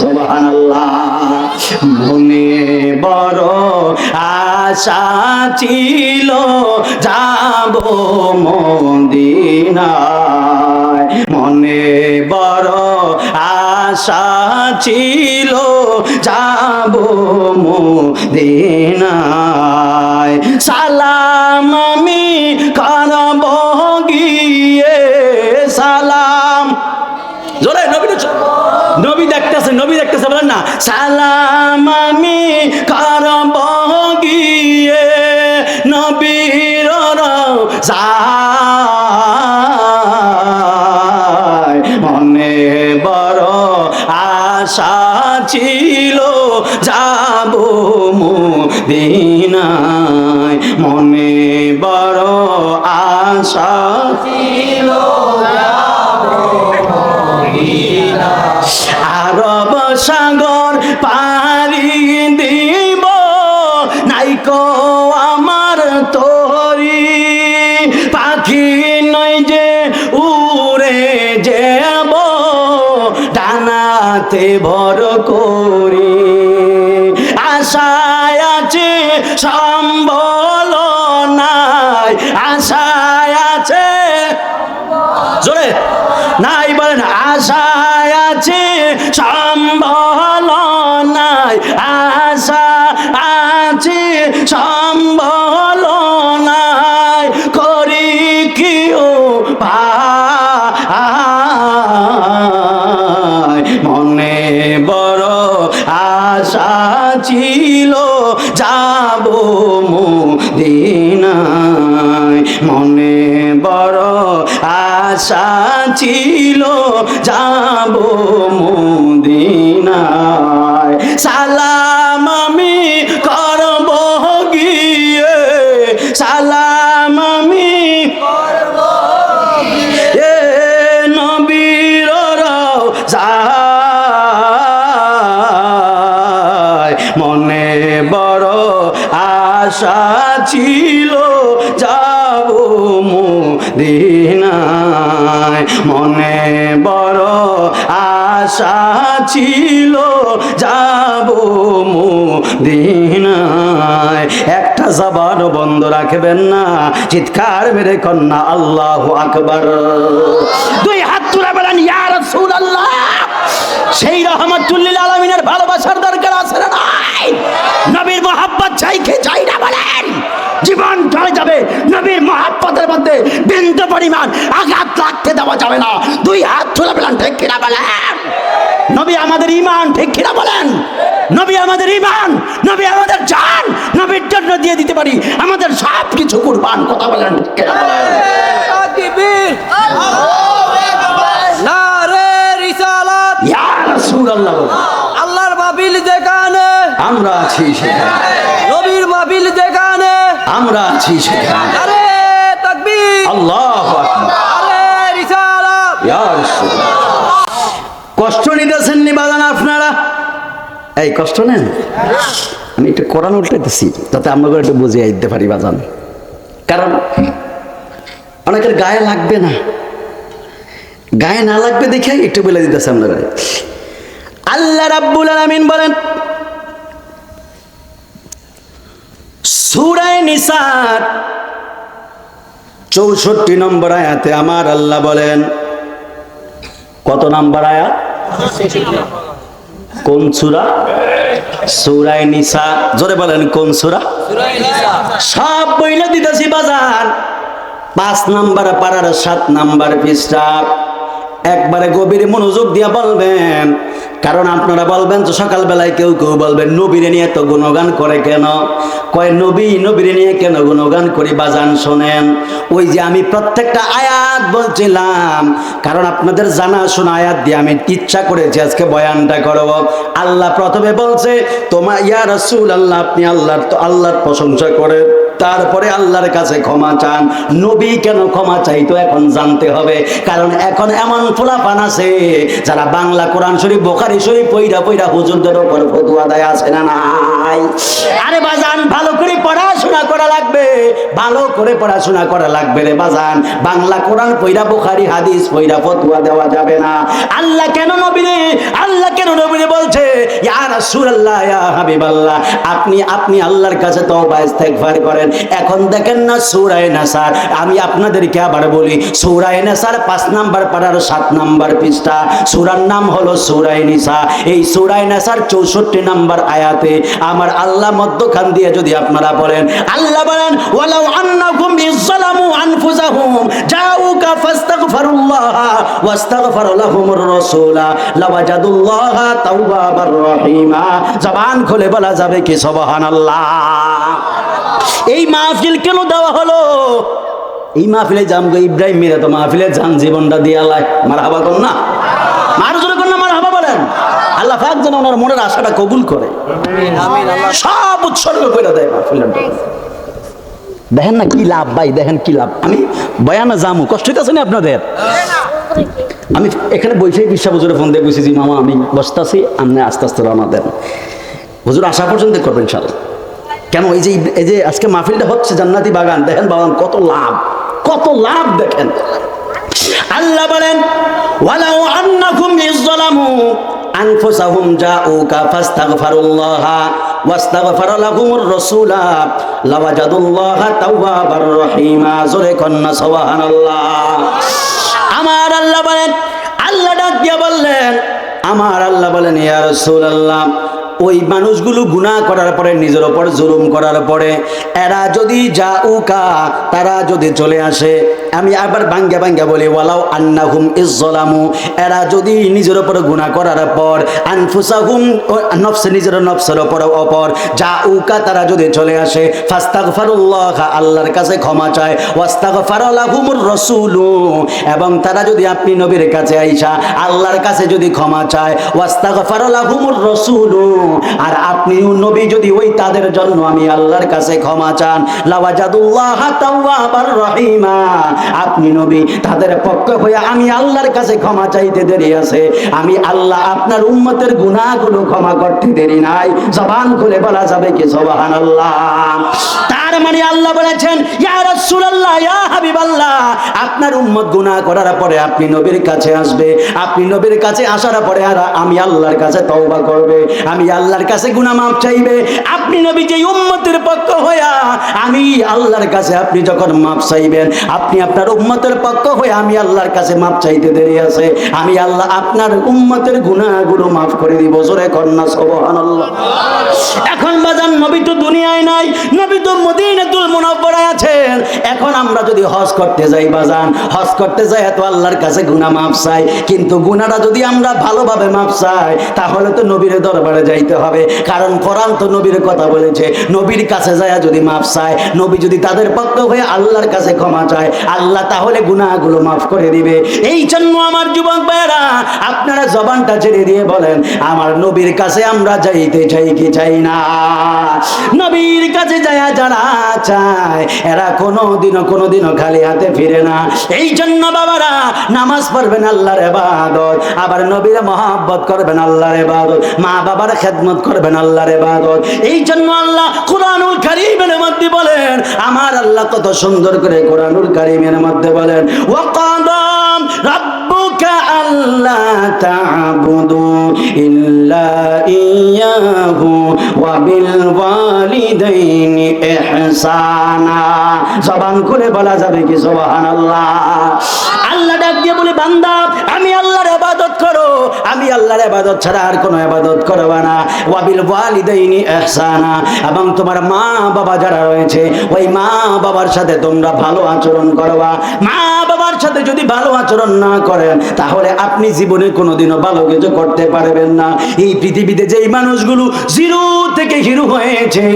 সুবহানাল্লাহ। মনে বড় আশা ছিল যাব মদিনায়, মনে বড় আশা ছিল যাব মদিনায়, সালাম আমি করব গিয়ে, সালাম জোরে নবী দেখতেছে বলেন না, সালাম আমি করব গিয়ে নবীর রওজায়, মনে বড় আশা ছিল যাব মদিনায়, মনে বড় আশা ছিল যাব মদিনায়, আরব সাগর পাড়ি দিব নাইকো আমার তরি, পাখি নয় যে উড়ে যাব ডানাতে ভর করি, আশায় আছে সম্বল নাই, আশায় আছে জোরে নাই বলেন আশায় আছে সম্বল নাই, আশা আছে সম্বল নাই, করি কি ভাই মনে বড় আশা ছিল যাব মদিনায়, মনে বড় আশা ছিল যাব মদিনায়, সালাম আমি করব গিয়ে, সালাম আমি করব গিয়ে নবীর রওজায়, মনে বড় আশা ছিল যাব মদিনায়, মনে বড় আশা ছিল যাব মদিনায়। একটা জবান বন্ধ রাখবেন না, চিৎকার মেরে কন্যা আল্লাহু আকবার। দুই হাত তুলে বলেন ইয়া রাসূলুল্লাহ। সেই রহমাতুল লিল আলামিনের ভালোবাসার দরকার আছে না নাই? নবীর মহব্বত চাই কে চাই না বলেন? জীবন চলে যাবে, নবীর মহব্বতের মধ্যে বিন্দু পরিমাণ আঘাত লাগতে দেওয়া যাবে না। দুই হাত তুলে বলেন ঠিক কিনা বলেন? নবী আমাদের ঈমান, ঠিক কিনা বলেন? নবী আমাদের ঈমান, নবী আমাদের জান, নবীর জন্য দিয়ে দিতে পারি আমাদের সব কিছু কুরবান। কথা বলেন ঠিক কিনা বলেন? তাকবীর, নারে রিসালাত, ইয়া রাসূলুল্লাহ বলেন। আল্লাহর মাহফিল যেখানে আমরা আছি সেখানে, নবীর মাহফিল যেখানে আমরা আছি সেখানে। নারে তাকবীর, আল্লাহু আকবার, নারে রিসালাত। ইয়া রাসূলুল্লাহ। কষ্ট নিতেছেন নি বাজান আপনারা? এই কষ্ট নেন। আমি একটু কোরআন উল্টাইতেছি যাতে আমরা একটু বুঝিয়ে দিতে পারি বাজান, কারণ অনেকের গায়ে লাগবে না, গায়ে না লাগবে দেখে একটু বলে দিতেছে আপনারা। আল্লাহ রাব্বুল আলামিন বলেন সূরা নিসার 64 নম্বর আয়াতে আমার আল্লাহ বলেন, কত নম্বর আয়াত? কোন সূরা? সূরা নিসা। জোরে বলেন কোন সূরা? সব বইলে দিতেছি বাজার। 5 নম্বর পারার 7 নম্বর পৃষ্ঠা। একবারে গভীর মনোযোগ দিয়ে বলবেন, কারণ আপনারা বলবেন তো সকালবেলায় কেউ কেউ বলবেন নবীরে নিয়ে তো গুণগান করে কেন? কয় নবীরে নিয়ে কেন গুণগান করি বাজান শোনেন। ওই যে আমি প্রত্যেকটা আয়াত বলছিলাম, কারণ আপনাদের জানা শোনা আয়াত দিয়ে আমি ইচ্ছা করেছি আজকে বয়ানটা করব। আল্লাহ প্রথমে বলছে তোমার ইয়া রাসূলুল্লাহ, আপনি আল্লাহর প্রশংসা করেন, তারপরে আল্লাহর কাছে ক্ষমা চান। নবী কেন ক্ষমা চাইতো এখন জানতে হবে, কারণ এখন এমন ফুলাপান আছে যারা বাংলা কোরআন শরীফ বুখারী শরীফ পইরা হুজুরদের উপর ফতোয়া দেয়, আছে না নাই? আরে বাজান ভালো করে পড়াশোনা করা লাগবে, ভালো করে পড়াশোনা করা লাগবে রে বাজান। বাংলা কোরআন পইরা বুখারী হাদিস পইরা ফতোয়া দেওয়া যাবে না। আল্লাহ কেন নবীরে বলছে ইয়া রাসূলুল্লাহ, ইয়া হাবিবাল্লাহ, আপনি আল্লাহর কাছে তওবা ইস্তেগফার করেন। এখন দেখেন না সূরা নাসার, আমি আপনাদেরকে আবার বলি, সূরা নাসার 5 নাম্বার পারার 7 নাম্বার পৃষ্ঠা। সূরার নাম হলো সূরা নিসা। এই সূরা নাসার 64 নাম্বার আয়াতে আমার আল্লাহ মধ্যখান দিয়ে যদি আপনারা বলেন, আল্লাহ বলেন ওয়ালাউ আন্নাকুম ইযলামু আনফুসাহুম জাউকা ফাস্তাগফিরুল্লাহ ওয়াস্তাগফার লাহুমুর রাসূলা লাওয়াজাদুল্লাহা তাওয়াবার রহিমা। জবান খুলে বলা যাবে কি সুবহানাল্লাহ? এই মাহফিল কেন দেওয়া হলো? এই মাহফিলে জামগো ইব্রাহিম মেরে তো মাহফিলে জান জীবনটা দিয়ে আল্লাহ মারহাবা কর না, মার জোরে কর না, মারহাবা বলেন। আল্লাহ পাক যেন ওনার মনের আশাটা কবুল করে, সব উৎসর্গ করে দেয় মাহফিলের। দেখেন না কি লাভ ভাই, দেখেন কি লাভ। আমি বয়ানে জামু, কষ্ট হইতেছে না আপনাদের? আমি এখানে বসেই বিশ্বাস হুজুরে ফোন দিয়ে বসেছি, মামা আমি বসতেছি, আপনি আস্তে আস্তে রওনা দেন, হুজুর আসা পর্যন্ত করবেন ইনশাআল্লাহ। কেন এই যে আজকে মাহফিলটা হচ্ছে জান্নাতি বাগান, দেখেন বাগান কত লাভ দেখেন। আল্লাহ বলেন ওয়ালাউ আন্নাকুম ইযলামু আনফুসাহুম জাউকা ফাস্তাগফিরুল্লাহা ওয়াস্তাগফার লাহুমুর রাসূলা লাওয়াজাদুল্লাহা তাওয়াবার রহিমা। জোরে কন্না সুবহানাল্লাহ। আমার আল্লাহ বলেন, আল্লাহ ডাক দিয়া বললেন, আমার আল্লাহ বলেন, ইয়া রাসূলুল্লাহ, ওই মানুষগুলো গুনাহ করার পরে, নিজের ওপর জুলুম করার পরে, এরা যদি জাউকা, তারা যদি চলে আসে, আমি আবার ভাঙ্গা ভাঙ্গা বলি, ওয়ালাউ আন্নাহুম ইজ্জালামু, এরা যদি নিজের ওপর গুনাহ করার পর, আনফুসাহুম, নফস, নিজের নফসের ওপর জাউকা, তারা যদি চলে আসে, ফাস্তাগফিরুল্লাহ, আল্লাহর কাছে ক্ষমা চায়, ওয়াস্তাগফারা লাহুমুর রাসূলু, এবং তারা যদি আপনি নবীর কাছে আইসা আল্লাহর কাছে যদি ক্ষমা চায়, ওয়াস্তাগফারা লাহুমুর রাসূলু, আর আপনি নবী যদি ওই তাদের জন্য আমি আল্লাহর কাছে ক্ষমা চান, লাওয়াজাদুল্লাহ তাওয়াবার রহিমা, আপনি নবী তাদের পক্ষ হয়ে আমি আল্লাহর কাছে ক্ষমা চাইতে দেরি আছে, আমি আল্লাহ আপনার উম্মতের গুনাহগুলো ক্ষমা করতে দেরি নাই। জবান খুলে বলা যাবে কি সুবহানাল্লাহ? তার মানে আল্লাহ বলেছেন, ইয়া রাসূলুল্লাহ, ইয়া হাবিবাল্লাহ, আপনার উম্মত গুনাহ করার পরে আপনি নবীর কাছে আসবে, আপনি নবীর কাছে আসার পরে আর আমি আল্লাহর কাছে তওবা করবে, আমি আল্লাহর কাছে গুনাহ মাফ চাইবে। আপনি নবী যে উম্মতের পক্ষ হইয়া আমি আল্লাহর কাছে আপনি যখন মাফ চাইবেন, আপনি আপনার উম্মতের পক্ষ হয়ে আমি আল্লাহর কাছে মাফ চাইতে দেরি আছে, আমি আল্লাহ আপনার উম্মতের গুনাহগুলো মাফ করে দিব। জোরে কন্যা সুবহানাল্লাহ। এখন বাজান, নবী তো দুনিয়ায় নাই, নবী তো মদিনাতুল মুনাওয়ারায় আছেন। এখন আমরা যদি হজ করতে যাই বাজান, হজ করতে যাই এত আল্লাহর কাছে গুনাহ মাফ চাই, কিন্তু গুনাহটা যদি আমরা ভালোভাবে মাফ চাই, তাহলে তো নবীর দরবারে যাইতে হবে, কারণ কোরআন তো নবীর কথা বলেছে। নবীর কাছে যায় যদি মাফ চায়, নবী যদি তাদের পক্ষ হয়ে আল্লাহর কাছে ক্ষমা চায়, আল্লাহ তাহলে গুনাহগুলো মাফ করে দিবে। এই জন্য আমার যুবক ভাইরা, আপনারা জবানটা ছেড়ে দিয়ে বলেন, আমার নবীর কাছে আমরা যাইতে চাই কি চাই না? নবীর কাছে যায় যারা চায়, এরা কোনোদিনও খালি হাতে ফিরে না। এই জন্য বাবারা, নামাজ পড়বেন আল্লাহর ইবাদত, আবার নবীর মহব্বত করবেন আল্লাহর ইবাদত, মা বাবার খেদমত করবেন আল্লাহর ইবাদত। এই জন্য আল্লাহ কুরআনুল কারীমের মধ্যে বলেন, আমার আল্লাহ কত সুন্দর করে কুরআনুল কারীমের মধ্যে বলেন, ওয়া কাদাম রাব্বুকা আল্লা তা'বুদু ইল্লা ইয়াহু ওয়া বিল ওয়ালিদাইনি ইহসানা। জবান খুলে বলা যাবে কি সুবহানাল্লাহ? আল্লাহ ডাক দিয়ে বলে, বান্দা আমি আল্লাহর ইবাদত করো, আমি আল্লাহর ইবাদত ছাড়া আর কোনো ইবাদত করবে না। ওয়া বিল ওয়ালিদাইনি ইহসানা, এবং তোমার মা বাবা যারা রয়েছে, ওই মা বাবার সাথে তোমরা ভালো আচরণ করবা। মা বাবার সাথে যদি ভালো আচরণ না করেন, তাহলে আপনি জীবনে কোনোদিনও ভালো কিছু করতে পারবেন না। এই পৃথিবীতে যেই মানুষগুলো জিরো থেকে হিরো হয়েছে,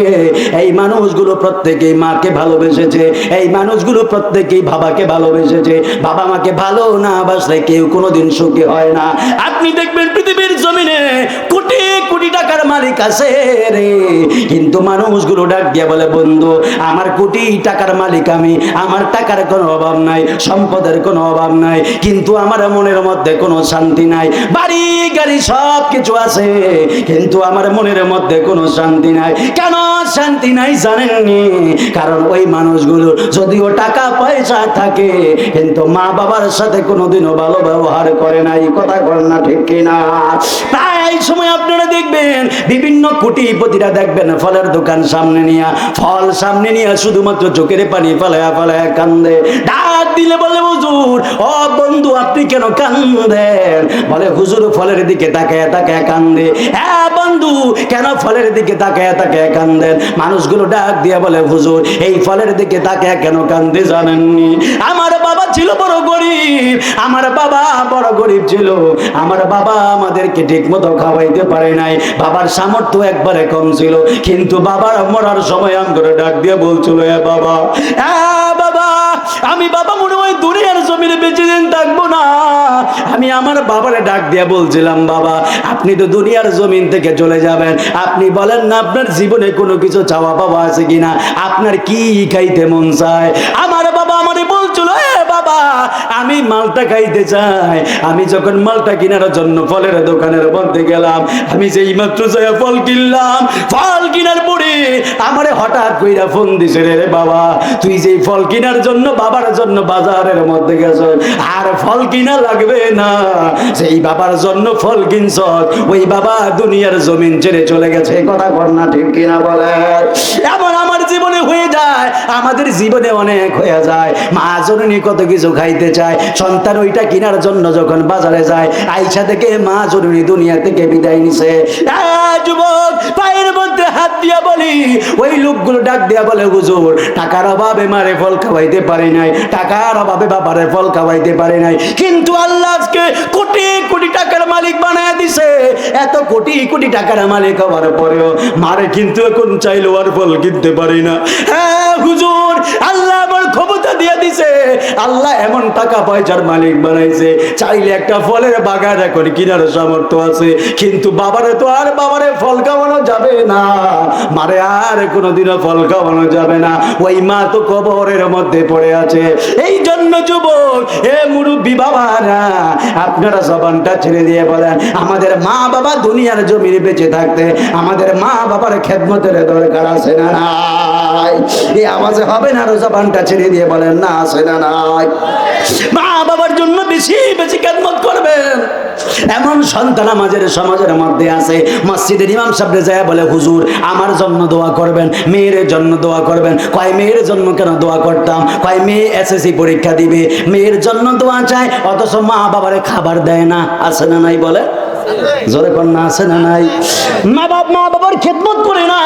এই মানুষগুলো প্রত্যেকেই মাকে ভালোবেসেছে, এই মানুষগুলো প্রত্যেকেই বাবাকে ভালোবেসেছে। বাবা মাকে ভালো না বাসলে কেউ কোনোদিন সুখী হয় না। আপনি দেখবেন পৃথিবীর জমিনে কোটি কোটি টাকার মালিক আছে রে, কিন্তু মানুষগুলো ডাক দিয়ে বলে, বন্ধু আমার কোটি টাকার মালিক আমি, আমার টাকার কোনো অভাব নাই, সম্পদের কোনো অভাব নাই, কিন্তু আমার মনের মধ্যে কোনো শান্তি নাই। বাড়ি গাড়ি সব কিছু আছে, কিন্তু আমার মনের মধ্যে কোনো শান্তি নাই। কেন শান্তি নাই জানেননি? কারণ ওই মানুষগুলো যদিও টাকা পয়সা থাকে, কিন্তু মা বাবার সাথে কোনোদিনও ভালো ব্যবহার করে নাই। কথা বলেন না ঠিক কিনা? তাই এই সময় আপনারা দেখবেন বিভিন্ন কোটিপতিরা দেখবেন ফলের দোকান সামনে নিয়ে, ফল সামনে নিয়ে শুধুমাত্র চোখের পানি ফেলায়া ফেলায়া কান্দে। ডাক দিলে বলে, হুজুর ও বন্ধু আপনি কেন কান্দেন? বলে, হুজুর ফলের দিকে তাকায় তাকায় কান্দে। হ্যাঁ বন্ধু, কেন ফলের দিকে তাকায় তাকায় কান্দেন? মানুষগুলো ডাক দিয়ে বলে, হুজুর এই ফলের দিকে তাকায় কেন কান্দে জানেননি? আমার বাবা ছিল বড় গরিব, আমার বাবা বড় গরিব ছিল, আমার বাবা আমাদেরকে ঠিক মতো খাওয়াইতে পারে নাই, বাবার সামর্থ্য একবারে কম ছিল, কিন্তু বাবার মরার সময় আম করে ডাক দিয়ে বলছিল, এ বাবা, বাবা আমি বাবা মনে হয় দুনিয়ার জমিনে বেঁচে দিন থাকবো না। আমি আমার বাবারে ডাক দিয়ে বলছিলাম, বাবা আপনি তো দুনিয়ার জমিন থেকে চলে যাবেন, আপনি বলেন না আপনার জীবনে কোনো কিছু চাওয়া পাওয়া আছে কিনা, আপনার কি খাইতে মন চায়? আমার বাবা আমারে বলছিল, বাবা আমি মালটা খাইতে চাই। আমি যখন মালটা কেনার জন্য ফলের দোকানের মধ্যে গেলাম, আমি যেই মাত্র যাই ফল কিনলাম, ফল কেনার পরে আমারে হঠাৎ কইরা ফোন দিছে, রে বাবা তুই যেই ফল কেনার জন্য বাবার জন্য বাজারের মধ্যে গেছ, আর ফল কিনা লাগবে না, সেই বাবার জন্য ফল কিনছ, ওই বাবা দুনিয়ার জমিন ছেড়ে চলে গেছে। কথা কর না ঠিক কিনা বলে? এমন আমার জীবনে হয়ে যায়, আমাদের জীবনে অনেক হয়ে যায়। মা জননী কত কিছু খাইতে চায়, সন্তান ওইটা কেনার জন্য যখন বাজারে যায়, আইসা থেকে মা জননী দুনিয়া থেকে বিদায় নিছে। যুবক পায়ের মধ্যে হাত দিয়া বলি, ওই লোকগুলো ডাক দিয়া বলে, হুজুর টাকার অভাবে মারে ফল খাওয়াইতে পারি নাই, টাকার অভাবে বাবারে ফল খাওয়াইতে পারি নাই, কিন্তু আল্লাহ আজকে কোটি কোটি টাকার মালিক বানায় দিছে। এত কোটি কোটি টাকার মালিক হওয়ার পরেও মারে কিন্তু এখন চাইলো আর ফল কিনতে পারি না। হ্যাঁ হুজুর, আল্লাহ আমার ক্ষমতা দিয়ে দিছে, আল্লাহ এমন টাকা পয়সার মালিক বানাইছে, চাইলে একটা ফলের বাগান এখন কিনার সামর্থ্য আছে, কিন্তু বাবারে তো আর বাবারে ফল খাওয়ানো যাবে না, মারে আর কোনোদিনও ফল খাওয়ানো যাবে না। ওই মা তো কবরের মধ্যে পড়ে আছে। এই জন্য যুবক, এ মুরব্বী বাবারা, আপনারা জবানটা ছেড়ে দিয়ে বলেন, আমাদের মা বাবা দুনিয়ার জমিনে বেঁচে থাকতে আমাদের মা বাবার খেদমতের দরকার আছে না নাই? এই আওয়াজে হবে না, আরো জবানটা ছেড়ে দিয়ে বলেন, না আছে না নাই? মা বাবার জন্য বেশি বেশি খেদমত করবেন। এমন সন্তান আমাদের সমাজের মধ্যে আছে, মসজিদের ইমাম সাহেব যায় বলে, হুজুর আমার জন্য দোয়া করবেন, মেয়ের জন্য দোয়া করবেন। কয় মেয়ের জন্য কেন দোয়া করতাম? কয় মেয়ে এসএসসি পরীক্ষা দিবে, মেয়ের জন্য দোয়া চায়, অথচ মা বাবারে খাবার দেয় না। আছে না নাই বলে? জোরে কন্যা আছে না নাই? মা বাবার খেদমত করে না,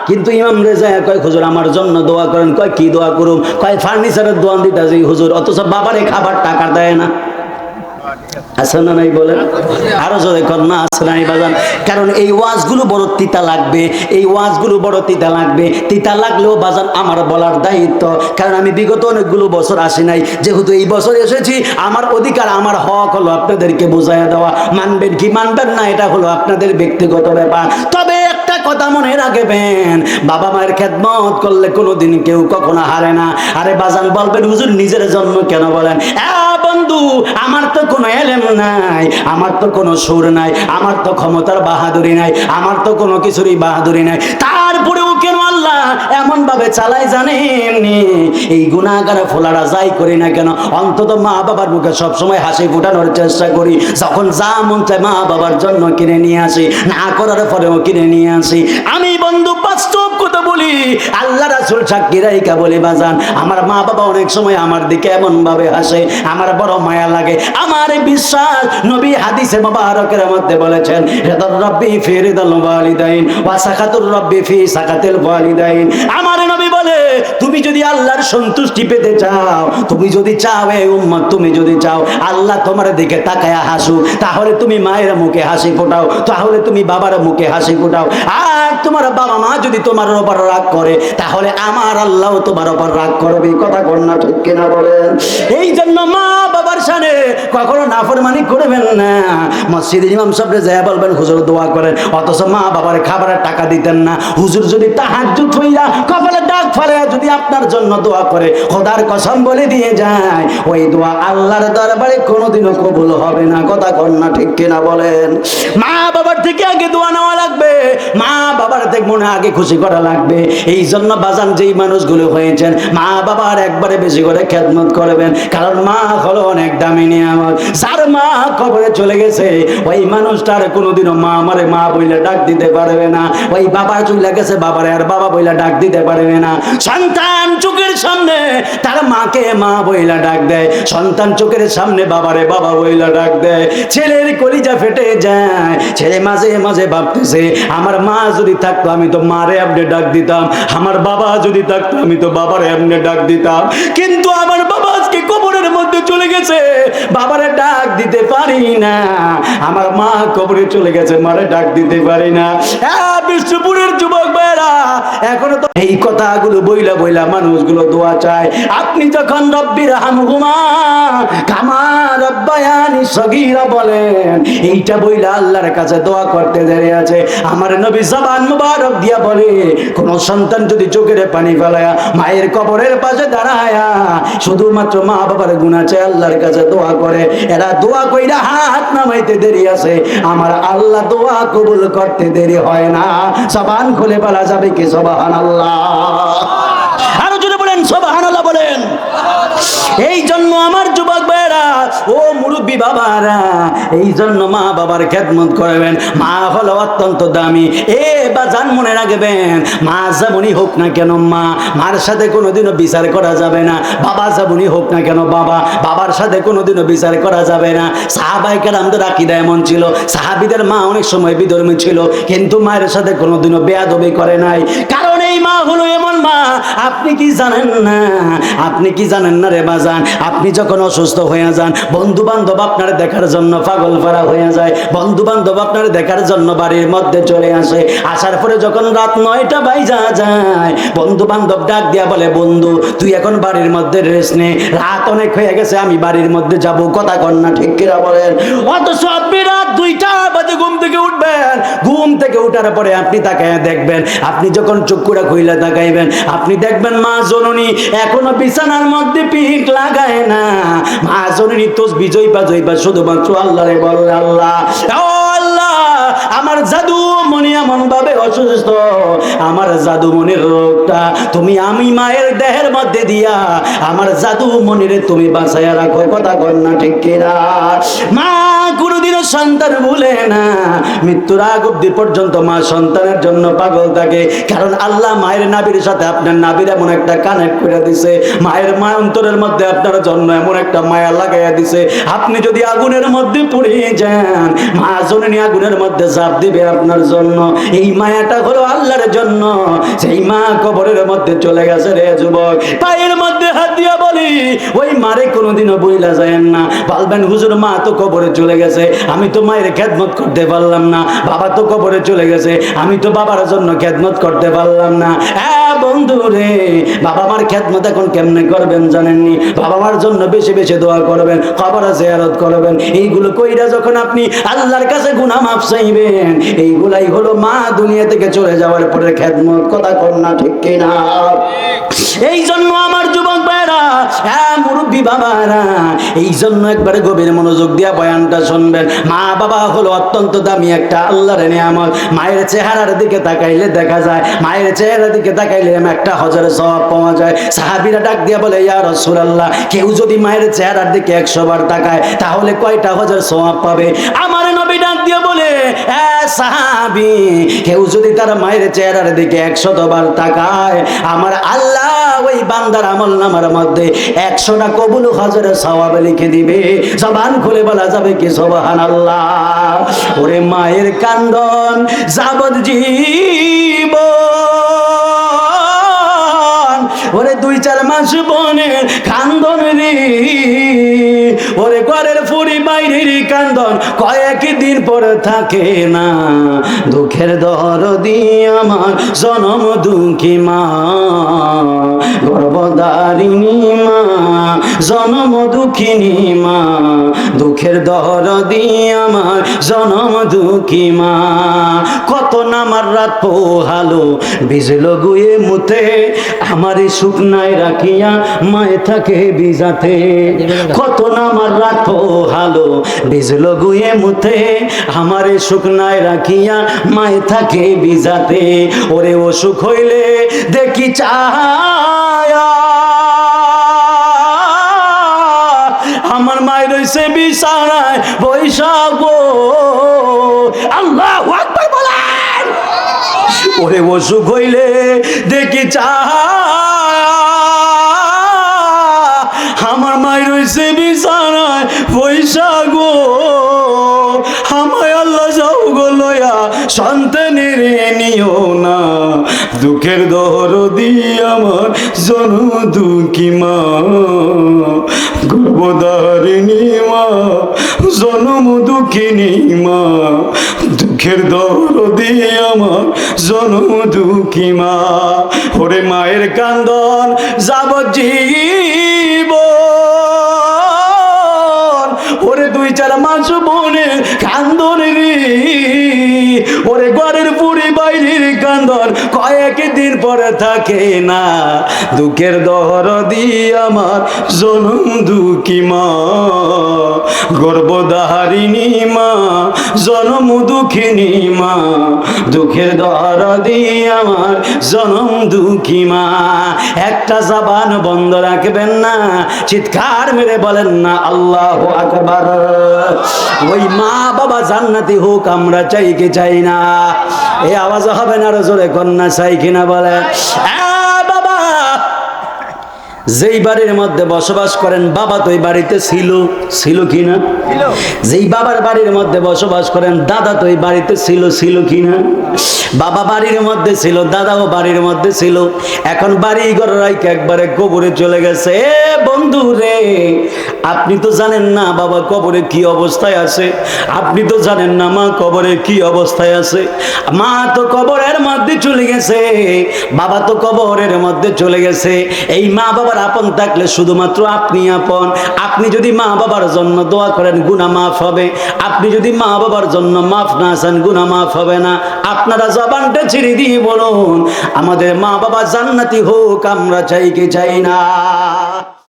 কিন্তু ইমাম রেজা কয়, হুজুর আমার জন্য দোয়া করেন। কয় কি দোয়া করুম? কয় ফার্নিচারের দোয়ান দিতেছি হুজুর, অথচ বাবারে খাবার টাকা দেয় না। আছে না নাই বলেন? আরো জোরে কন্যা আছে নাই বাজান? কারণ এই ওয়াজগুলো বড় তিতা লাগবে, এই ওয়াজগুলো বড় তিতা লাগবে। তিতা লাগলেও বাজান আমার বলার দায়িত্ব, কারণ আমি বিগত অনেকগুলো বছর আসি নাই, যেহেতু এই বছর এসেছি, আমার অধিকার আমার হক হলো আপনাদেরকে বোঝাইয়া দেওয়া। মানবেন কি মানবেন না এটা হলো আপনাদের ব্যক্তিগত ব্যাপার। তবে একটা কথা মনে রাখবেন, বাবা মায়ের খেদমত করলে কোনোদিন কেউ কখনো হারে না। আরে বাজান বলবেন, হুজুর নিজের জন্য কেন বলেন? বন্ধু, আমার তো কোনো এলেম নাই, আমার তো কোনো সুর নাই, আমার তো ক্ষমতার বাহাদুরি নাই, আমার তো কোনো কিছুরই বাহাদুরি নাই, তারপরেও কেন আল্লাহ এমন ভাবে চালাই জানেন? এই গুনাহগার ফোলারা যাই করি না কেন, অন্তত মা বাবার মুখে সবসময় হাসি ফোটানোর চেষ্টা করি। যখন যা মন চায় মা বাবার জন্য কিনে নিয়ে আসি, না করার পরেও কিনে নিয়ে আসি। আমি বন্ধু বাস্তব কথা বলি, আল্লাহ রাসূল সাক্ষী রাইখা বলি বাজান, আমার মা বাবা অনেক সময় আমার দিকে এমন ভাবে হাসে, আমার বড় মায়া লাগে। আমার বিশ্বাস, নবী হাদিসে মুবারকের মধ্যে বলেছেন, রিদার রাব্বি ফি রিদাল ওয়ালিদাইন ওয়া সাকাতুর রাব্বি ফি সাকাতিল ওয়ালিদাইন। আমার নবী বলে, তুমি যদি আল্লাহর সন্তুষ্টি পেতে চাও, তুমি যদি চাও এই উম্মত, তুমি যদি চাও আল্লাহ তোমার দিকে তাকায়া হাসুক, তাহলে তুমি মায়ের মুখে হাসি ফোটাও, তাহলে তুমি বাবার মুখে হাসি ফোটাও। আর তোমার বাবা মা যদি তোমার উপর রাগ করে, তাহলে আমার আল্লাহ তোমার উপর রাগ করবে। কথা কোন না ঠিক কিনা বলেন? এই জন্য মা বাবার সামনে কখনো নাফরমানি করবেন না। মসজিদের ইমাম সাহেব যায় বলবেন, হুজুর দোয়া করেন, অথচ মা বাবার খাবারের টাকা দিতেন না। হুজুর যদি তাহাজ্জুদ হইয়া কপালে দাগ ফেলে যদি আপনার জন্য দোয়া করে, খোদার কসম বলে দিয়ে যায়, ওই দোয়া আল্লাহর দরবারে কোনোদিনও কবুল হবে না। কথা কোন না ঠিক কিনা বলেন? মা বাবার থেকে আগে দোয়া নেওয়া লাগবে, মা বাবার থেকে মনে আগে খুশি করা লাগবে। এই জন্য বাজান যেই মানুষগুলো হয়েছেন, মা বাবার একবারে বেশি করে খেদমত করবেন, কারণ মা হলো অনেক দামি নিয়ামত। যার মা কবরে চলে গেছে, ওই মানুষটার কোনোদিনও মা আমারে মা বইলে ডাক দিতে পারবে না। ওই বাবা চলে গেছে, বাবারে আর বাবা বইলে ডাক দিতে পারবে না। সন্তান চোখের সামনে তার মাকে মা বইলা ডাক দেয়, সন্তান চোখের সামনে বাবারে বাবা বইলা ডাক দেয়। ছেলের কলিজা ফেটে যায়, ছেলে মাঝে মাঝে ভাবতেছে, আমার মা যদি থাকতো আমি তো মারে আপনি ডাক দিতাম, আমার বাবা যদি থাকতো আমি তো বাবারে আপনি ডাক দিতাম, কিন্তু আমার বাবা আজকে কবরের মধ্যে চলে গেছে, বাবারে ডাক দিতে পারি না। আমার মা কবরে চলে গেছে, মারে ডাক দিতে পারি না। বিষ্ণুপুরের যুবক ভাইরা, এখনো তো এই কথাগুলো বইলা বইলা মানুষগুলো দোয়া চায়। আপনি যখন রব্বির হামহুমা কামা রব্বায়ানি সগীরা বলেন, এইটা বইলা আল্লাহর কাছে দোয়া করতে দেরি আছে। আমার নবী জবান মুবারক দিয়া বলে, কোন সন্তান যদি চোখের পানি ফেলায়া মায়ের কবরের পাশে দাঁড়ায়া শুধুমাত্র মা বাবার গুনাহ চায় আল্লাহর কাছে দোয়া করে, এরা দোয়া কইরা হাত নামাইতে দেরি আছে, আমার আল্লাহ দোয়া কবুল করতে দেরি হয় না। জবান খুলে বলা যাবে কি সুবহানাল্লাহ? আরো জোরে বলেন সুবহানাল্লাহ বলেন। এই জন্য আমার যুবক ভাইরা, ও মুরব্বী বাবারা, এই জন্য মা বাবার খেদমত করবেন। মা হলো অত্যন্ত দামি। বাজান মনে রাখবেন, মা যেমনই হোক না কেন মার সাথে কোনোদিনও বিচার করা যাবে না। বাবা যেমনই হোক না কেন বাবার সাথে কোনোদিনও বিচার করা যাবে না। সাহাবায়ে কেরামদের আকীদা এমন ছিল, সাহাবীদের মা অনেক সময় বিধর্মী ছিল, কিন্তু মায়ের সাথে কোনোদিনও বেয়াদবি করে নাই। কারণ এই মা হলো এমন মা, আপনি কি জানেন না? আপনি কি জানেন না রে বাজান? আপনি যখন অসুস্থ হয়ে যান, বন্ধু বান্ধব আপনার দেখার জন্য পাগল পারা হয়ে যায়। বন্ধু বান্ধব আপনার দেখার জন্য বাড়ির মধ্যে চলে আসে। আসার পরে যখন রাত 9টা বাজা যায়, বন্ধু বান্ধব ডাক দিয়া বলে, বন্ধু তুই এখন বাড়ির মধ্যে রেস্ট নে, রাত অনেক হয়ে গেছে, আমি বাড়ির মধ্যে যাব। কথা কন না ঠিক কিনা বলেন? অথচ আপনি রাত 2টা বাজে ঘুম থেকে উঠবেন। ঘুম থেকে উঠার পরে আপনি তাকায় দেখবেন, আপনি যখন চক্ষুটা খুইলা তাকাইবেন, আপনি দেখবেন মা জননী এখনো বিছানার মধ্যে পিঠ লাগায় না। মা জননী তাসবিহ জইবা শুধুমাত্র আল্লাহরে বলে, আল্লাহ ও আল্লাহ, আমার জাদু মনি এমন ভাবে অসুস্থ, আমার জাদু মনির রোগটা তুমি আমি মায়ের দেহের মধ্যে দিয়া আমার জাদু মনিরে তুমি বাঁচাইয়া রাখো। কথা কর না ঠিক কিনা? মা কোনোদিনও সন্তান ভুলে না। মৃত্যুর আগ অব্দি পর্যন্ত মা সন্তানের জন্য পাগল থাকে। কারণ আল্লাহ মায়ের নাভির সাথে আপনার নাভির এমন একটা কানেক্ট করে দিছে, মায়ের মা অন্তরের মধ্যে আপনার জন্য এমন একটা মায়া লাগাইয়া দিছে। আপনি যদি আগুনের মধ্যে পড়ে যান, মা জননী আগুনের মধ্যে ঝাঁপ দিবে আপনার জন্য। এই মায়াটা হলো আল্লাহর জন্য। সেই মা কবরের মধ্যে চলে গেছে রে যুবক, পায়ের মধ্যে হাত দিয়া বলি, ওই মারে কোনোদিনও বইলা যায় না। বলবেন হুজুর মা তো কবরে চলে গেছে, আমি তো মায়ের খেদমত করতে পারলাম না। বাবা তো কবরে চলে গেছে, আমি তো বাবার জন্য খেদমত করতে পারলাম না। বন্ধু রে, বাবা মার খেদমত এখন কেমনে করবেন জানেননি? বাবা মার জন্য বেশি বেশি দোয়া করবেন, কবর জিয়ারত করবেন। এইগুলো কইরা যখন আপনি আল্লাহর কাছে গুনাহ মাফ চাইবেন, এইগুলাই হলো মা দুনিয়া থেকে চলে যাওয়ার পরে খেদমত। কথা কর না ঠিক কিনা? এই জন্য আমার যুবক ভাইরা, মুরব্বী বাবারা, এই জন্য একবারে গভীর মনোযোগ দিয়া বয়ানটা শুনবেন। মা বাবা হলো অত্যন্ত দামি একটা আল্লাহর নিয়ামত। মায়ের চেহারার দিকে তাকাইলে দেখা যায়, মায়ের চেহারার দিকে তাকাইলে একটা হজরের সওয়াব পাওয়া যায়। সাহাবীরা ডাক দিয়া বলে, ইয়া রাসূলুল্লাহ, কেউ যদি মায়ের চেহারার দিকে 100 বার তাকায় তাহলে কয়টা হজর সওয়াব পাবে? আমার নবী ডাক দিয়া বলে, সাহাবী, কেউ যদি তার মায়ের চেহারার দিকে 100 বার তাকায়, আমার আল্লাহ ওই বান্দার আমলনামার মধ্যে 100টা কবুল হজরের সওয়াব লিখে দিবে। জবান খুলে বলা যাবে কি সুবহানাল্লাহ? ওরে মায়ের কান্দন যাবজ্জীবন, ওরে 2-4 মাস বনের কান্দন রে, ওরে ঘরের ফুরি বাইরের কান্দন কয়েকদিন পর থাকে না। দুঃখের দরদি আমার জনম দুঃখী মা, গর্ভধারিণী মা, জনম দুঃখিনী মা, দুঃখের দরদি আমার জনম দুঃখী মা। কত নামার রাত পোহালো, ভিজলো গুয়ে মুতে, আমারে শুকনায় রাখিয়া মায়ে থাকে বিজাতে। কত নামার রাত পোহালো, ভিজলো গুয়ে মুতে, আমারে শুকনায় রাখিয়া মায়ে থাকে বিজাতে। ওরে অসুখ হইলে দেখি চায়া, আমার মায়ের রইছে বিছানায় বৈশাখ। আল্লাহু আকবার বলেন। ওরে অসুখ হইলে দেখি চায়া, আমার মায়ের রইছে বিছানায় বৈশাখ। আমায় আল্লাহ যাও গো লয়া, সন্তানের নিও না, দুঃখের দরদি আমার জনম দুঃখী মা, গর্ভধারিণী মা, জনম দুঃখিনী মা, দুঃখের দরদি আমার জনম দুঃখী মা। ওরে মায়ের কান্দন যাবজ্জীবন, ওরে 2-4 মাস বনের কান্দন রে, ওরে ঘরের পুরি বাইরের কান্দন কয়েকদিন পরে থাকে না, দুঃখের দরদি আমার জনম দুঃখী মা, গর্ভধারিণী মা, জনম দুঃখিনী মা, দুঃখের দরদি আমার জনম দুঃখী মা। একটা জবান বন্ধ রাখবেন না, চিৎকার মেরে বলেন না আল্লাহু আকবার। ওই মা বাবা জান্নাতি হোক আমরা চাই কি চাই না? এই আওয়াজ হবে না, আরো জোরে কন্যা চাই কিনা বলে। বাবা যেই বাড়ির মধ্যে বসবাস করেন, বাবা তো এই বাড়িতে ছিল, ছিল কিনা? যেই বাবার বাড়ির মধ্যে বসবাস করেন, দাদা তো এই বাড়িতে ছিল, ছিল কিনা? বাবা বাড়ির মধ্যে ছিল, দাদাও বাড়ির মধ্যে ছিল, এখন বাড়ি ঘর রাইকে একবারে কবরে চলে গেছে। এ বন্ধু রে, আপনি তো জানেন না বাবা কবরে কি অবস্থায় আছে, আপনি তো জানেন না মা কবরে কি অবস্থায় আছে। মা তো কবরের মধ্যে চলে গেছে, বাবা তো কবরের মধ্যে চলে গেছে। এই মা বাবার আপন থাকলে শুধুমাত্র আপনি আপন। আপনি যদি মা বাবার জন্য দোয়া করেন গুনাহ মাফ হবে, আপনি যদি মা বাবার জন্য মাফ না চান গুনাহ মাফ হবে না। আপনারা জবানটা ছেড়ে দিয়ে বলুন, আমাদের মা বাবা জান্নাতি হোক আমরা চাই কি চাই না?